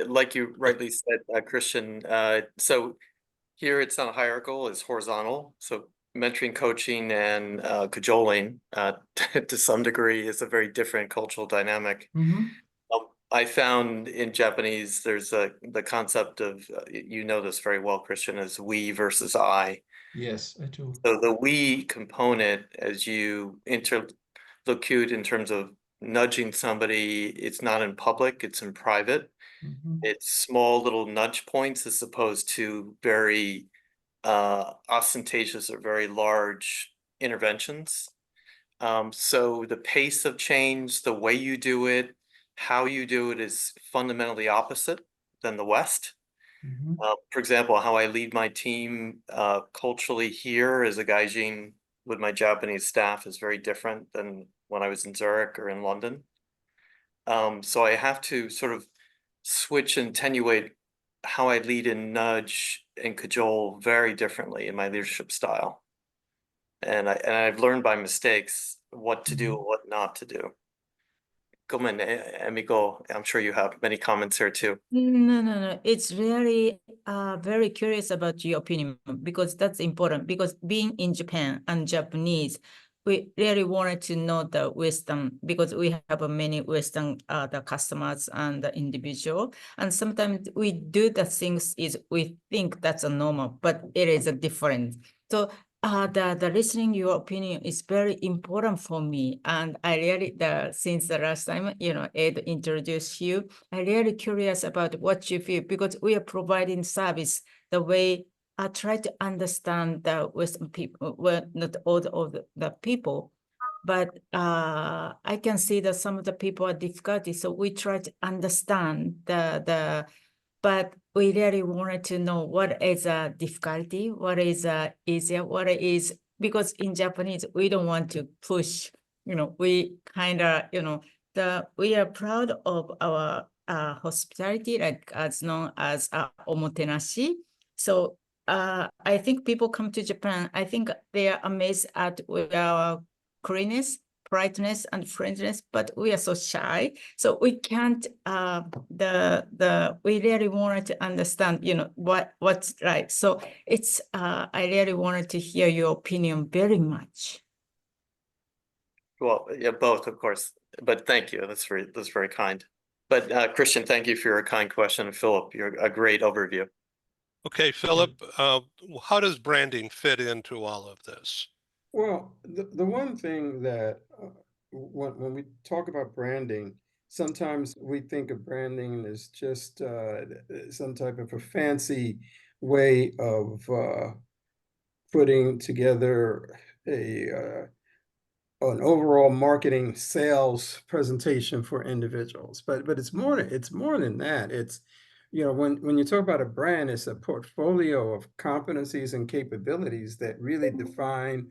like you rightly said, Christian, so here it's not hierarchical, it's horizontal. So mentoring, coaching, and cajoling to some degree is a very different cultural dynamic. I found in Japanese, there's the concept of, this very well, Christian, as we versus I.
Yes, I do.
So the we component, as you interlocute in terms of nudging somebody, it's not in public, it's in private.
Mhm.
It's small little nudge points as opposed to very ostentatious or very large interventions. So the pace of change, the way you do it, how you do it is fundamentally opposite than the West.
Mhm.
For example, how I lead my team culturally here as a gaijin with my Japanese staff is very different than when I was in Zurich or in London. So I have to sort of switch and attenuate how I lead and nudge and cajole very differently in my leadership style. And I've learned by mistakes what to do and what not to do. Gomen, Emiko, I'm sure you have many comments here too.
No. It's really very curious about your opinion because that's important because being in Japan and Japanese, we really wanted to know the wisdom because we have many wisdom the customers and the individual. And sometimes we do the things is we think that's a normal, but it is a different. So the listening your opinion is very important for me. And I really since the last time, Ed introduced you, I'm really curious about what you feel because we are providing service the way I try to understand the Western people, well, not all the people, but I can see that some of the people are difficulty. So we try to understand but we really wanted to know what is a difficulty, what is easier, what is, because in Japanese, we don't want to push, we kind of, we are proud of our hospitality, like as known as omotenashi. So I think people come to Japan, I think they are amazed at our cleanness, politeness, and friendliness, but we are so shy. So we can't, we really wanted to understand, what's right. So it's, I really wanted to hear your opinion very much.
Well, yeah, both, of course, but thank you. That's very kind. But Christian, thank you for your kind question. And Philip, you're a great overview.
Okay, Philip, how does branding fit into all of this?
Well, the one thing that when we talk about branding, sometimes we think of branding as just some type of a fancy way of putting together an overall marketing sales presentation for individuals. But it's more than that. It's when you talk about a brand, it's a portfolio of competencies and capabilities that really define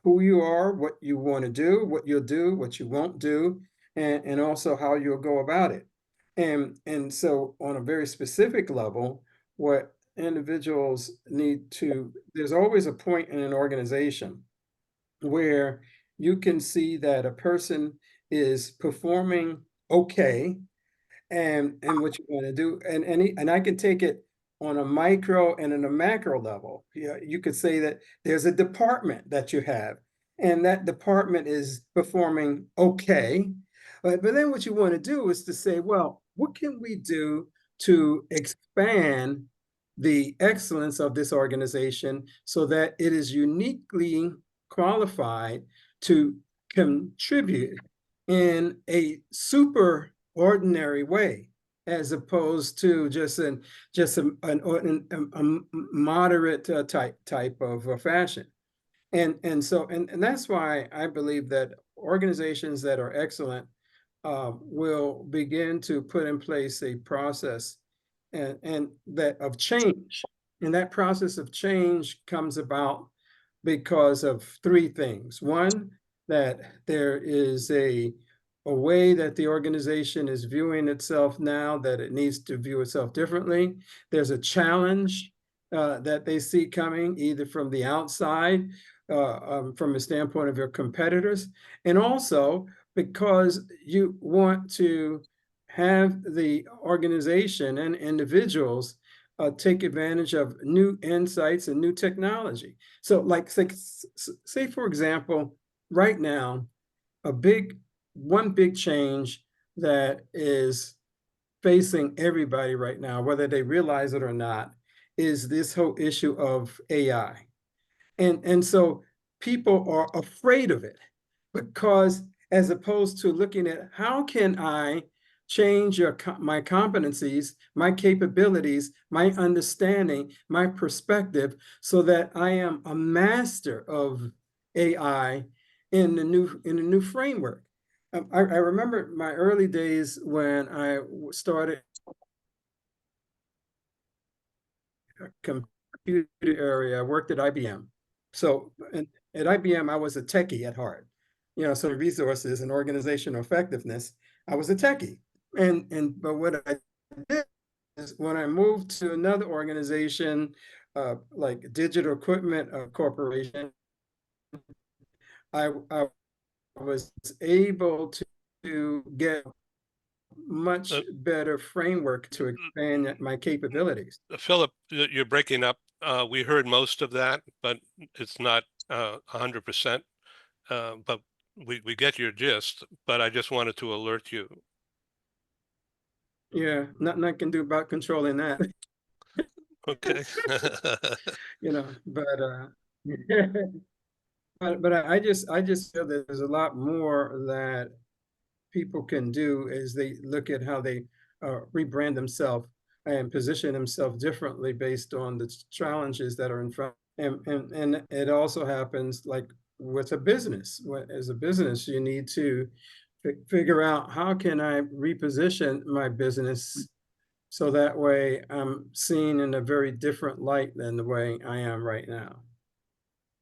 who you are, what you want to do, what you'll do, what you won't do, and also how you'll go about it. And so on a very specific level, what individuals need to, there's always a point in an organization where you can see that a person is performing okay and what you want to do. And I can take it on a micro and on a macro level. Yeah, you could say that there's a department that you have, and that department is performing okay. But then what you want to do is to say, well, what can we do to expand the excellence of this organization so that it is uniquely qualified to contribute in a super ordinary way, as opposed to just a moderate type of fashion. And that's why I believe that organizations that are excellent will begin to put in place a process and that of change. And that process of change comes about because of three things. One, that there is a way that the organization is viewing itself now, that it needs to view itself differently. There's a challenge that they see coming either from the outside, from a standpoint of your competitors, and also because you want to have the organization and individuals take advantage of new insights and new technology. So like say for example, right now, one big change that is facing everybody right now, whether they realize it or not, is this whole issue of AI. And so people are afraid of it because as opposed to looking at how can I change my competencies, my capabilities, my understanding, my perspective, so that I am a master of AI in the new framework. I remember my early days when I started computer area. I worked at IBM. So at IBM, I was a techie at heart. You know, so resources and organizational effectiveness, I was a techie. But what I did is when I moved to another organization, like Digital Equipment Corporation, I was able to get much better framework to expand my capabilities.
Philip, you're breaking up. We heard most of that, but it's not 100%. But we get your gist, but I just wanted to alert you.
Yeah, nothing I can do about controlling that.
Okay.
You know, but I just feel that there's a lot more that people can do as they look at how they rebrand themselves and position themselves differently based on the challenges that are in front. And it also happens like with a business. As a business, you need to figure out how can I reposition my business so that way I'm seen in a very different light than the way I am right now.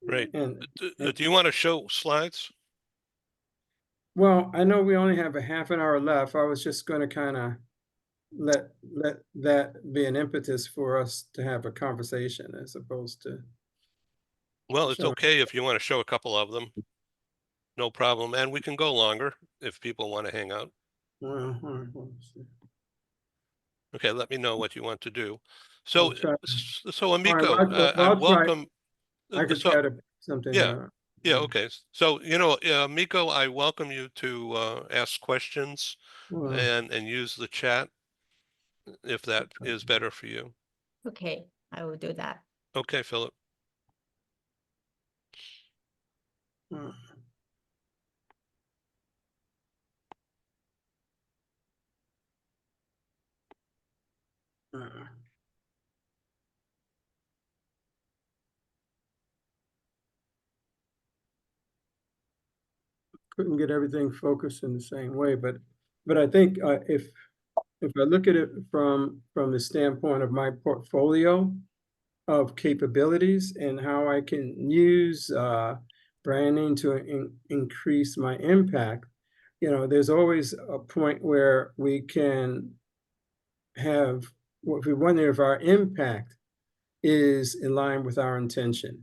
Great.
And
Do you want to show slides?
well, I know we only have a half an hour left. I was just going to kind of let that be an impetus for us to have a conversation as opposed to.
Well, it's
Sure.
okay if you want to show a couple of them. No problem. And we can go longer if people want to hang out.
Well, all right, let's see.
Okay, let me know what you want to do. So,
I'll try.
so Amico,
well,
I
I'll try.
welcome.
I could
So,
try to something.
yeah, okay. So, you know, Miko, I welcome you to ask questions
Well,
and use the chat if that is better for you.
Okay, I will do that.
Okay, Philip.
uh, uh, couldn't get everything focused in the same way, but I think if I look at it from the standpoint of my portfolio of capabilities and how I can use branding to increase my impact, you know, there's always a point where we can have, if we wonder if our impact is in line with our intention.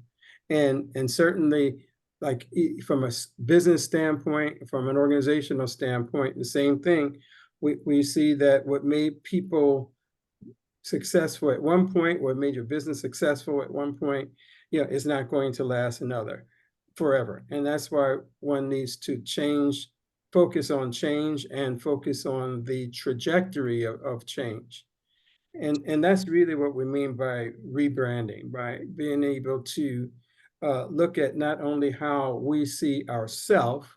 And certainly, like from a business standpoint, from an organizational standpoint, the same thing. We see that what made people successful at one point, what made your business successful at one point, you know, is not going to last another forever. And that's why one needs to change, focus on change and focus on the trajectory of change. And that's really what we mean by rebranding, by being able to look at not only how we see ourselves,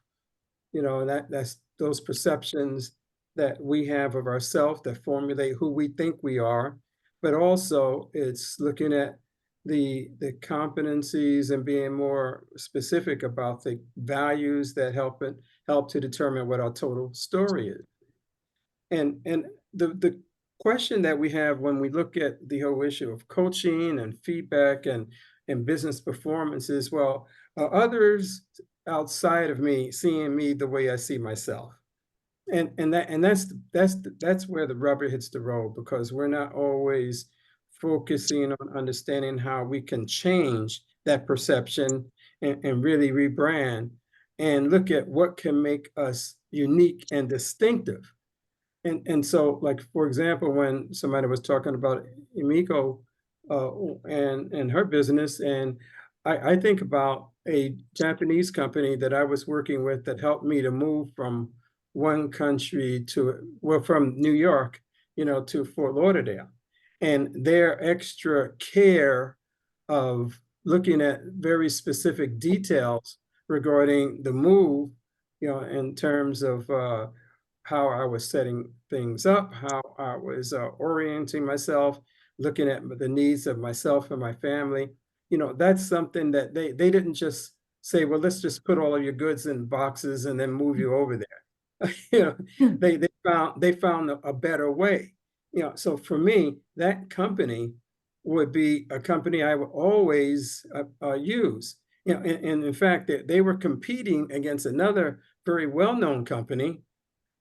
you know, that's those perceptions that we have of ourselves that formulate who we think we are, but also it's looking at the competencies and being more specific about the values that help to determine what our total story is. And the question that we have when we look at the whole issue of coaching and feedback and business performance is, well, are others outside of me seeing me the way I see myself? And that's where the rubber hits the road, because we're not always focusing on understanding how we can change that perception and really rebrand and look at what can make us unique and distinctive. And so, like, for example, when somebody was talking about Emiko and her business, and I think about a Japanese company that I was working with that helped me to move from one country to, well, from New York, you know, to Fort Lauderdale. And their extra care of looking at very specific details regarding the move, you know, in terms of how I was setting things up, how I was orienting myself, looking at the needs of myself and my family. You know, that's something that they didn't just say, well, let's just put all of your goods in boxes and then move you over there. You know, they found a better way. You know, so for me, that company would be a company I would always use. You know, and in fact, they were competing against another very well-known company,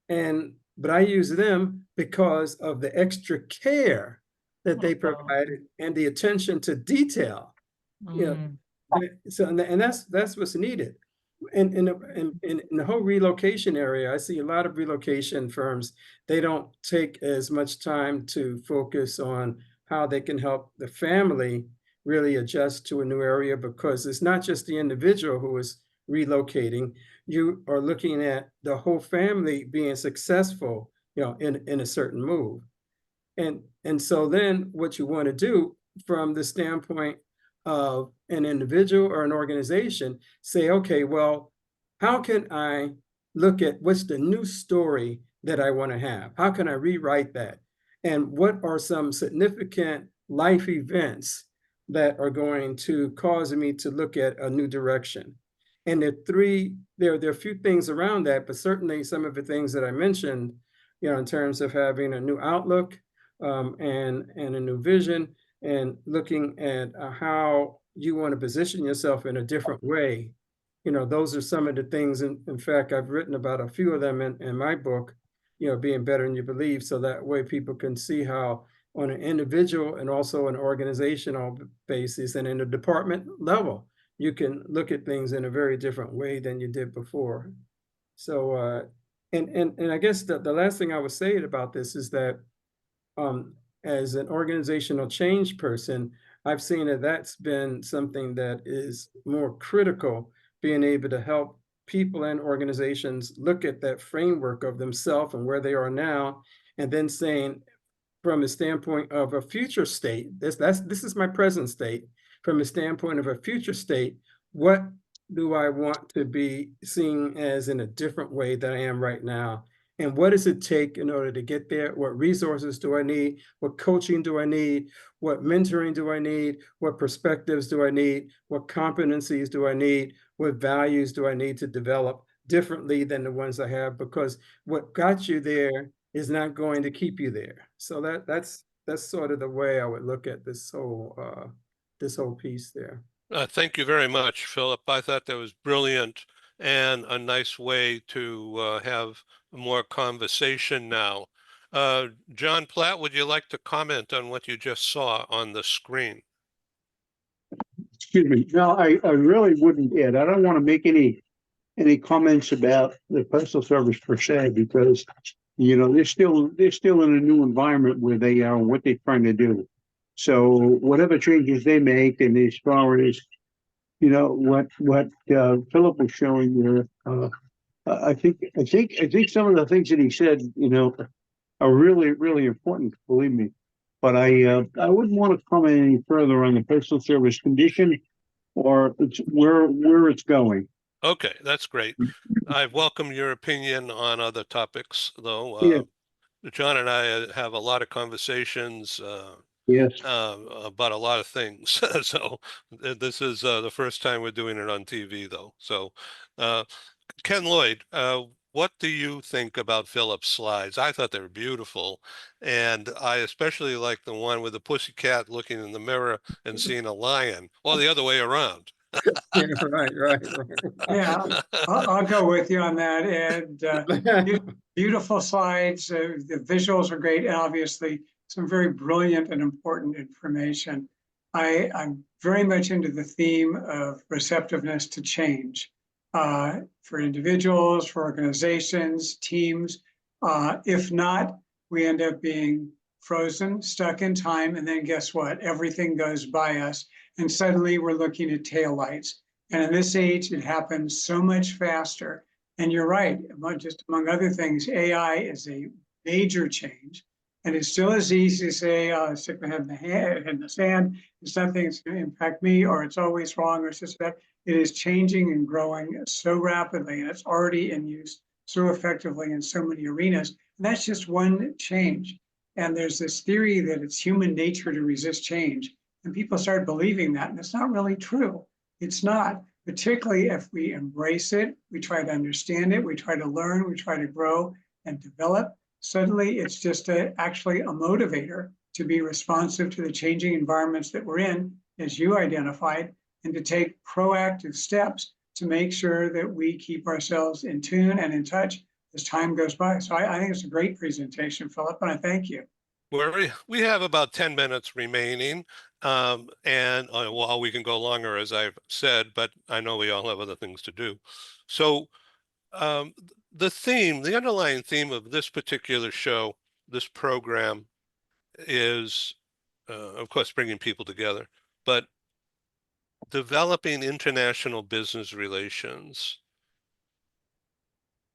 but I use them because of the extra care that they provided and the attention to detail. You know, so and that's what's needed. And in the whole relocation area, I see a lot of relocation firms. They don't take as much time to focus on how they can help the family really adjust to a new area, because it's not just the individual who is relocating. You are looking at the whole family being successful, you know, in a certain move. And so then what you want to do from the standpoint of an individual or an organization, say, okay, well, how can I look at what's the new story that I want to have? How can I rewrite that? And what are some significant life events that are going to cause me to look at a new direction? And there are a few things around that, but certainly some of the things that I mentioned, you know, in terms of having a new outlook, and a new vision, and looking at how you want to position yourself in a different way. You know, those are some of the things. In fact, I've written about a few of them in my book, you know, being better than you believe. So that way people can see how on an individual and also an organizational basis and in a department level, you can look at things in a very different way than you did before. So, and I guess the last thing I would say about this is that, as an organizational change person, I've seen that that's been something that is more critical, being able to help people and organizations look at that framework of themselves and where they are now, and then saying, from a standpoint of a future state, this is my present state. From a standpoint of a future state, what do I want to be seen as in a different way than I am right now? And what does it take in order to get there? What resources do I need? What coaching do I need? What mentoring do I need? What perspectives do I need? What competencies do I need? What values do I need to develop differently than the ones I have? Because what got you there is not going to keep you there. So that's sort of the way I would look at this whole piece there.
Thank you very much, Philip. I thought that was brilliant and a nice way to have more conversation now. John Platt, would you like to comment on what you just saw on the screen?
Excuse me. No, I really wouldn't, Ed. I don't want to make any comments about the Postal Service per se, because, you know, they're still in a new environment where they are, what they're trying to do. So whatever changes they make, and as far as, you know, what Philip was showing there, I think some of the things that he said, you know, are really, really important, believe me. But I wouldn't want to comment any further on the Postal Service condition or where it's going.
Okay, that's great. I welcome your opinion on other topics, though.
Yeah.
John and I have a lot of conversations
Yes.
about a lot of things. So this is the first time we're doing it on TV, though. So Ken Lloyd, what do you think about Philip's slides? I thought they were beautiful. And I especially like the one with the pussycat looking in the mirror and seeing a lion, or the other way around.
Yeah, right.
Yeah, I'll go with you on that, Ed. Beautiful slides. The visuals are great. Obviously, some very brilliant and important information. I'm very much into the theme of receptiveness to change, for individuals, for organizations, teams. If not, we end up being frozen, stuck in time, and then guess what? Everything goes by us, and suddenly we're looking at taillights. And in this age, it happens so much faster. And you're right, just among other things, AI is a major change. And it's still as easy to say, stick my head in the sand, it's nothing that's going to impact me, or it's always wrong, or it's just that. It is changing and growing so rapidly, and it's already in use so effectively in so many arenas. And that's just one change. And there's this theory that it's human nature to resist change. And people start believing that, and it's not really true. It's not, particularly if we embrace it, we try to understand it, we try to learn, we try to grow and develop. Suddenly it's just actually a motivator to be responsive to the changing environments that we're in, as you identified, and to take proactive steps to make sure that we keep ourselves in tune and in touch as time goes by. So I think it's a great presentation, Philip, and I thank you.
We have about 10 minutes remaining, and well, we can go longer, as I've said, but I know we all have other things to do. So the underlying theme of this particular show, this program, is, of course, bringing people together, but developing international business relations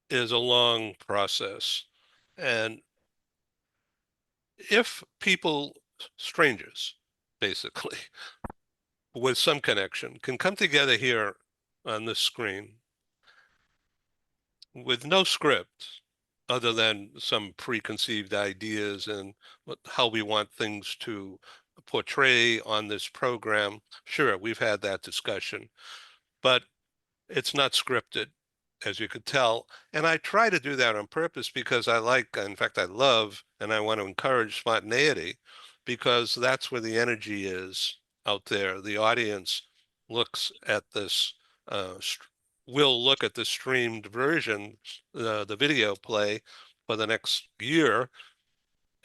is a long process. And if people, strangers, basically, with some connection, can come together here on this screen with no script other than some preconceived ideas and how we want things to portray on this program. Sure, we've had that discussion, but it's not scripted, as you could tell. And I try to do that on purpose because I like, in fact, I love, and I want to encourage spontaneity, because that's where the energy is out there. The audience looks at this, will look at the streamed version, the video play for the next year,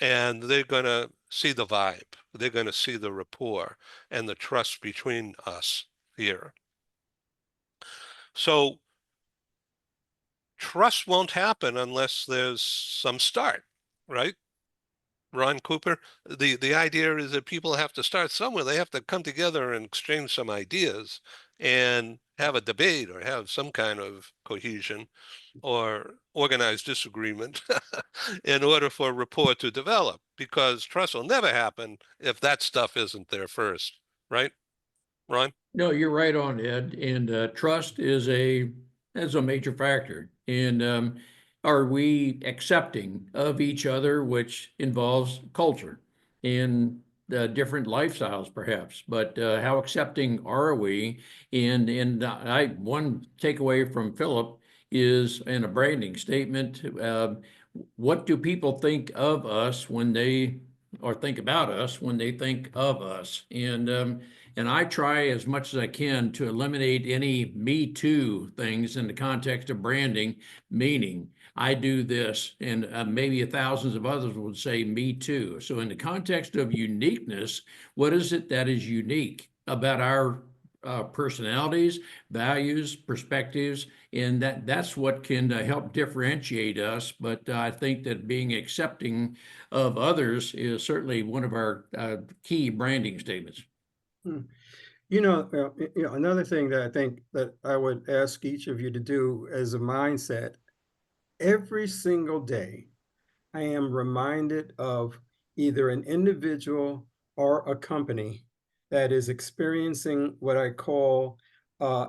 and they're going to see the vibe. They're going to see the rapport and the trust between us here. So trust won't happen unless there's some start, right? Ron Cooper, the idea is that people have to start somewhere. They have to come together and exchange some ideas and have a debate or have some kind of cohesion or organized disagreement in order for rapport to develop, because trust will never happen if that stuff isn't there first, right, Ron?
No, you're right on, Ed. And trust is a major factor. And are we accepting of each other, which involves culture and different lifestyles, perhaps? But how accepting are we? And one takeaway from Philip is in a branding statement. What do people think of us when they, or think about us when they think of us? And I try as much as I can to eliminate any me too things in the context of branding, meaning I do this, and maybe thousands of others would say me too. So in the context of uniqueness, what is it that is unique about our personalities, values, perspectives, and that's what can help differentiate us. But I think that being accepting of others is certainly one of our key branding statements.
Another thing that I think that I would ask each of you to do as a mindset, every single day, I am reminded of either an individual or a company that is experiencing what I call a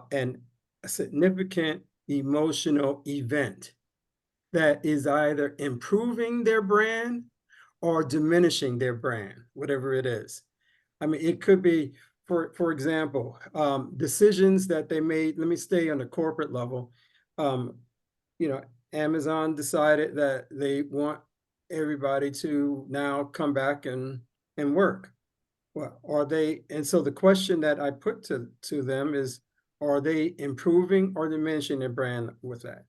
significant emotional event that is either improving their brand or diminishing their brand, whatever it is. I mean, it could be, for example, decisions that they made. Let me stay on the corporate level. Amazon decided that they want everybody to now come back and work. Well, are they? And so the question that I put to them is, are they improving or diminishing their brand with that?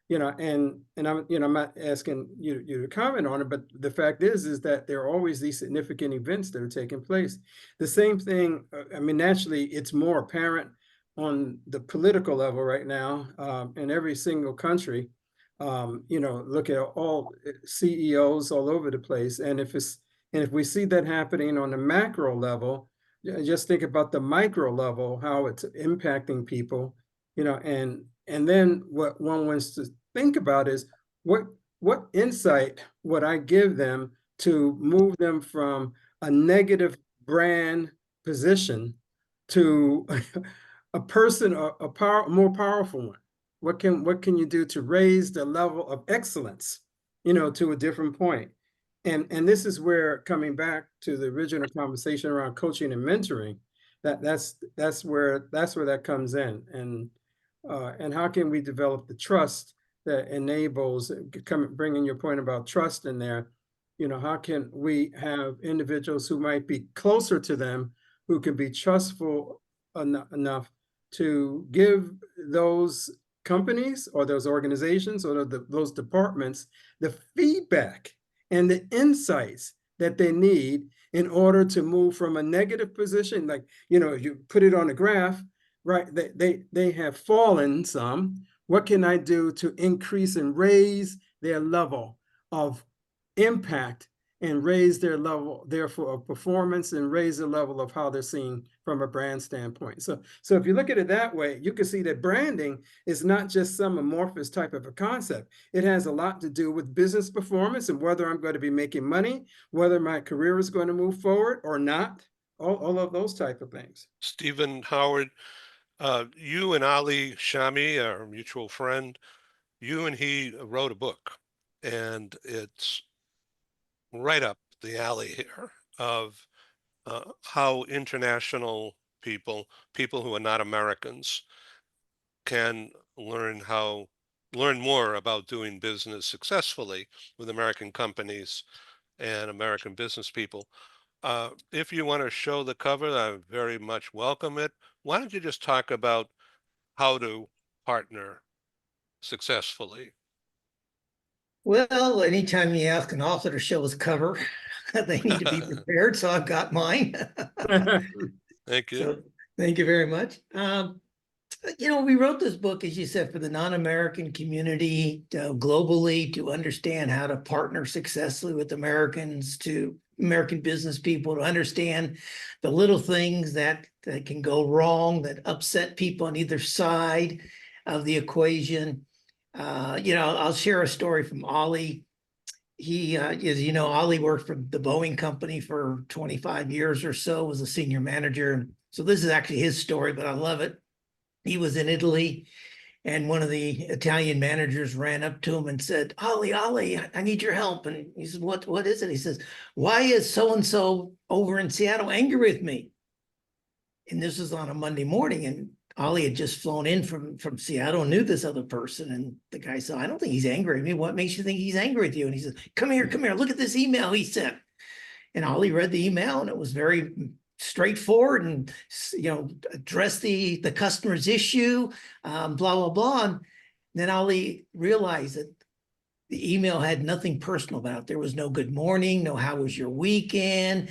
And I'm not asking you to comment on it, but the fact is that there are always these significant events that are taking place. The same thing, I mean, naturally, it's more apparent on the political level right now in every single country. Look at all CEOs all over the place. And if we see that happening on the macro level, just think about the micro level, how it's impacting people, and then what one wants to think about is what insight would I give them to move them from a negative brand position to a person, a more powerful one, what can you do to raise the level of excellence, you know, to a different point? And this is where, coming back to the original conversation around coaching and mentoring, that's where that comes in. And how can we develop the trust that enables, bringing your point about trust in there, you know, how can we have individuals who might be closer to them, who can be trustful enough to give those companies or those organizations or those departments the feedback and the insights that they need in order to move from a negative position, like, you know, you put it on a graph, right? They have fallen some. What can I do to increase and raise their level of impact and raise their level, therefore, of performance, and raise the level of how they're seen from a brand standpoint? So if you look at it that way, you can see that branding is not just some amorphous type of a concept. It has a lot to do with business performance and whether I'm going to be making money, whether my career is going to move forward or not, all of those type of things.
Stephen Howard, you and Ali Shami, our mutual friend, you and he wrote a book, and it's right up the alley here of how international people who are not Americans, can learn more about doing business successfully with American companies and American business people. If you want to show the cover, I very much welcome it. Why don't you just talk about how to partner successfully?
Well, anytime you ask an author to show his cover, they need to be prepared. So I've got mine.
Thank you.
So thank you very much. You know, we wrote this book, as you said, for the non-American community globally, to understand how to partner successfully with Americans, to American business people, to understand the little things that can go wrong, that upset people on either side of the equation. You know, I'll share a story from Ollie. He is, you know, Ollie worked for the Boeing company for 25 years or so, was a senior manager. So this is actually his story, but I love it. He was in Italy, and one of the Italian managers ran up to him and said, Ollie, I need your help. And he said, what is it? He says, why is so-and-so over in Seattle angry with me? And this was on a Monday morning, and Ollie had just flown in from Seattle and knew this other person. And the guy said, I don't think he's angry with me. What makes you think he's angry with you? And he said, come here, look at this email he sent. And Ollie read the email, and it was very straightforward, and, you know, address the customer's issue, blah, blah, blah. And then Ollie realized that the email had nothing personal about it. There was no good morning, no how was your weekend.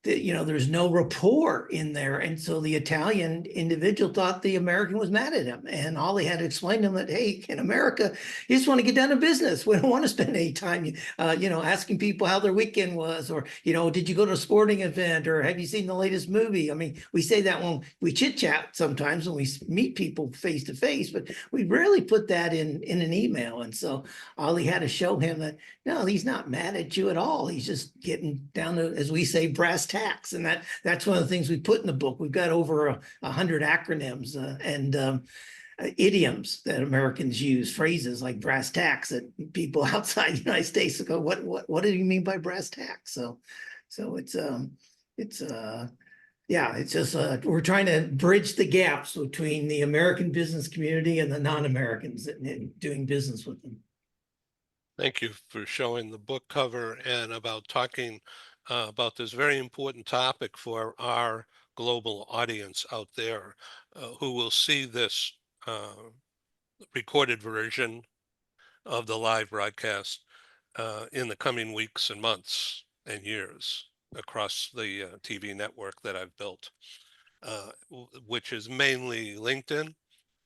You know, there's no rapport in there. And so the Italian individual thought the American was mad at him. And Ollie had to explain to him that, hey, in America, you just want to get down to business. We don't want to spend any time, you know, asking people how their weekend was, or, you know, did you go to a sporting event, or have you seen the latest movie? I mean, we say that when we chit chat sometimes when we meet people face to face, but we rarely put that in an email. And so Ollie had to show him that, no, he's not mad at you at all. He's just getting down to, as we say, brass tacks. And that's one of the things we put in the book. We've got over 100 acronyms and idioms that Americans use, phrases like brass tacks, that people outside the United States go, what do you mean by brass tacks? So it's yeah, it's just we're trying to bridge the gaps between the American business community and the non-Americans and doing business with them.
Thank you for showing the book cover and about talking about this very important topic for our global audience out there who will see this recorded version of the live broadcast in the coming weeks and months and years across the TV network that I've built, which is mainly LinkedIn.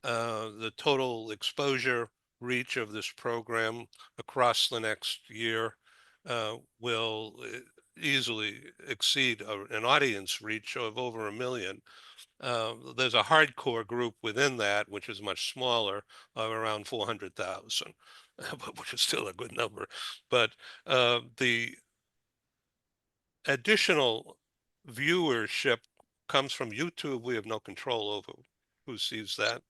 The total exposure reach of this program across the next year will easily exceed an audience reach of over 1 million. There's a hardcore group within that, which is much smaller, of around 400,000, which is still a good number. But the additional viewership comes from YouTube. We have no control over who sees that.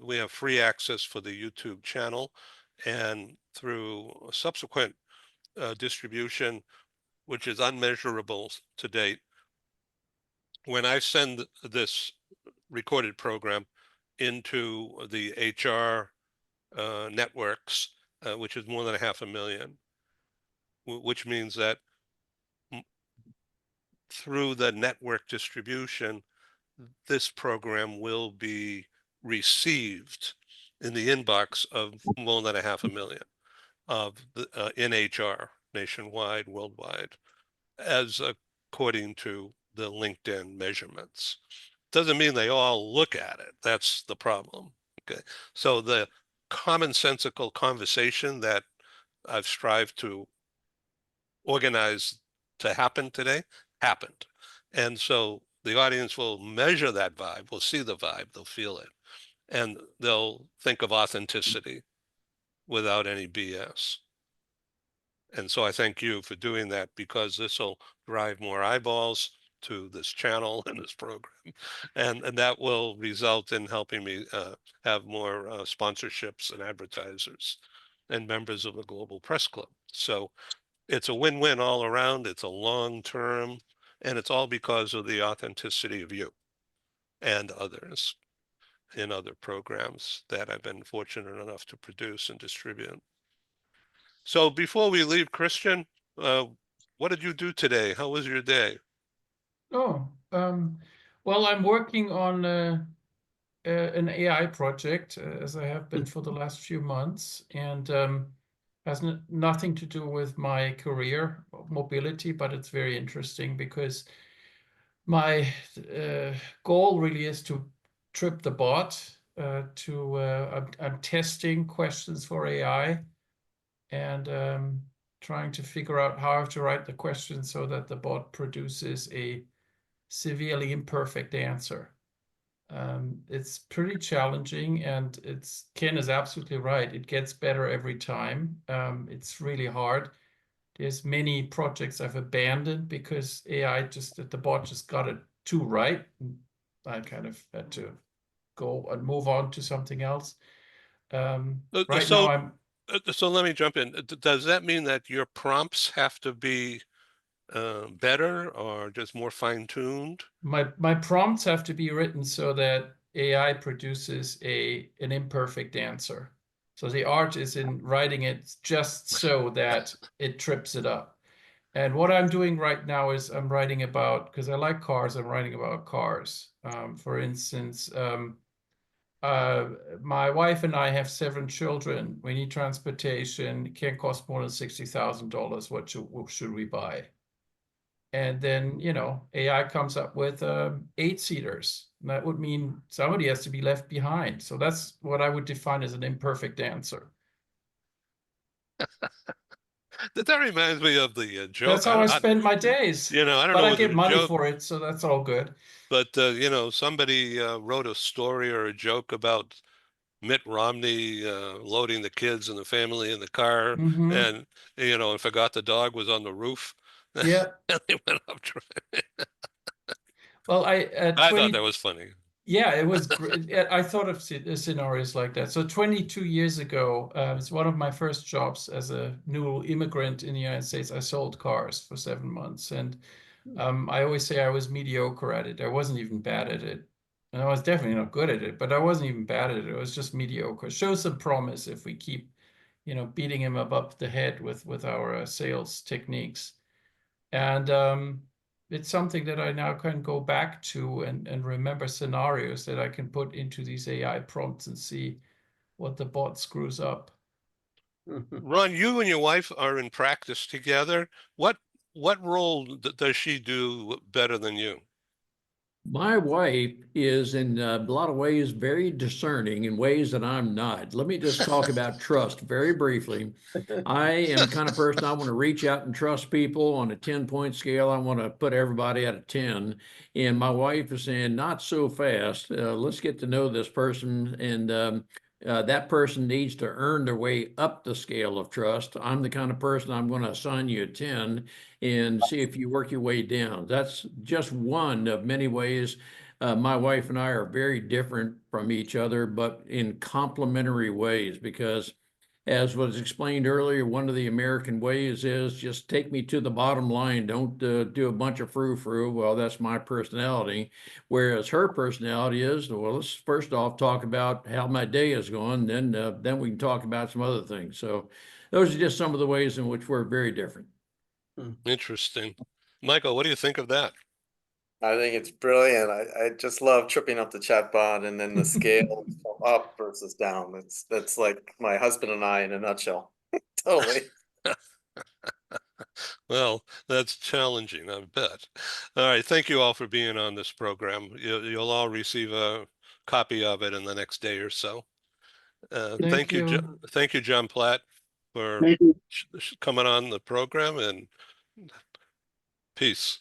we have free access for the YouTube channel, and through subsequent distribution, which is unmeasurable to date. When I send this recorded program into the HR networks, which is more than 500,000, which means that through the network distribution, this program will be received in the inbox of more than 500,000 of the in HR nationwide, worldwide, as according to the LinkedIn measurements. Doesn't mean they all look at it. That's the problem. Okay, so the commonsensical conversation that I've strived to organize to happen today happened, and so the audience will measure that vibe, will see the vibe, they'll feel it, and they'll think of authenticity without any BS. And so I thank you for doing that, because this will drive more eyeballs to this channel and this program, and that will result in helping me have more sponsorships and advertisers and members of the Global Press Club. So it's a win-win all around. It's a long term, and it's all because of the authenticity of you and others in other programs that I've been fortunate enough to produce and distribute. So before we leave, Christian, what did you do today? How was your day?
Oh, well, I'm working on an AI project, as I have been for the last few months, and has nothing to do with my career mobility, but it's very interesting because my goal really is to trip the bot. I'm testing questions for AI, and trying to figure out how I have to write the question so that the bot produces a severely imperfect answer. It's pretty challenging, and Ken is absolutely right. It gets better every time. It's really hard. There's many projects I've abandoned because the bot just got it too right. I kind of had to go and move on to something else. Right now I'm.
So let me jump in. Does that mean that your prompts have to be better or just more fine-tuned?
My prompts have to be written so that AI produces an imperfect answer. So the art is in writing it just so that it trips it up. And what I'm doing right now is I'm writing about, because I like cars, I'm writing about cars. For instance, my wife and I have 7 children. We need transportation. It can't cost more than $60,000. What should we buy? And then, AI comes up with 8-seaters. That would mean somebody has to be left behind. So that's what I would define as an imperfect answer.
That reminds me of the joke.
That's how I spend my days.
I don't
but
know.
I get money for it, so that's all good.
But somebody wrote a story or a joke about Mitt Romney loading the kids and the family in the car, and and forgot the dog was on the roof.
Yeah.
And they went up driving.
Well,
I thought that was funny.
Yeah, it was great. I thought of scenarios like that. So 22 years ago, it's one of my first jobs as a new immigrant in the United States. I sold cars for 7 months, and I always say I was mediocre at it. I wasn't even bad at it. And I was definitely not good at it, but I wasn't even bad at it. It was just mediocre. Show some promise if we keep, beating him above the head with our sales techniques. And it's something that I now can go back to and remember scenarios that I can put into these AI prompts and see what the bot screws up.
Ron, you and your wife are in practice together. What role does she do better than you?
My wife is in a lot of ways very discerning in ways that I'm not. Let me just talk about trust very briefly. I am the kind of person I want to reach out and trust people on a 10-point scale. I want to put everybody at a 10. And my wife is saying, not so fast. Let's get to know this person. And that person needs to earn their way up the scale of trust. I'm the kind of person I'm going to assign you a 10 and see if you work your way down. That's just one of many ways my wife and I are very different from each other, but in complementary ways, because as was explained earlier, one of the American ways is just take me to the bottom line. Don't do a bunch of frou-frou. Well, that's my personality. Whereas her personality is, well, let's first off talk about how my day is going, then we can talk about some other things. So those are just some of the ways in which we're very different.
Interesting. Michael, what do you think of that?
I think it's brilliant. I just love tripping up the chatbot and then the scale up versus down. That's like my husband and I in a nutshell. Totally.
Well, that's challenging, I bet. All right, thank you all for being on this program. You'll all receive a copy of it in the next day or so.
Thank you.
Thank you, John Platt, for
Thank you.
coming on the program, and peace.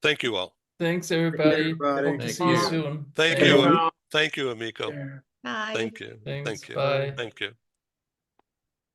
Thank you all.
Thanks, everybody.
everybody.
Hope to
Thank
see you
you.
soon.
Thank
Thank
you.
Well,
Thank you, Amico.
Bye.
Thank you.
Thanks.
Thank you.
Bye.
Thank you.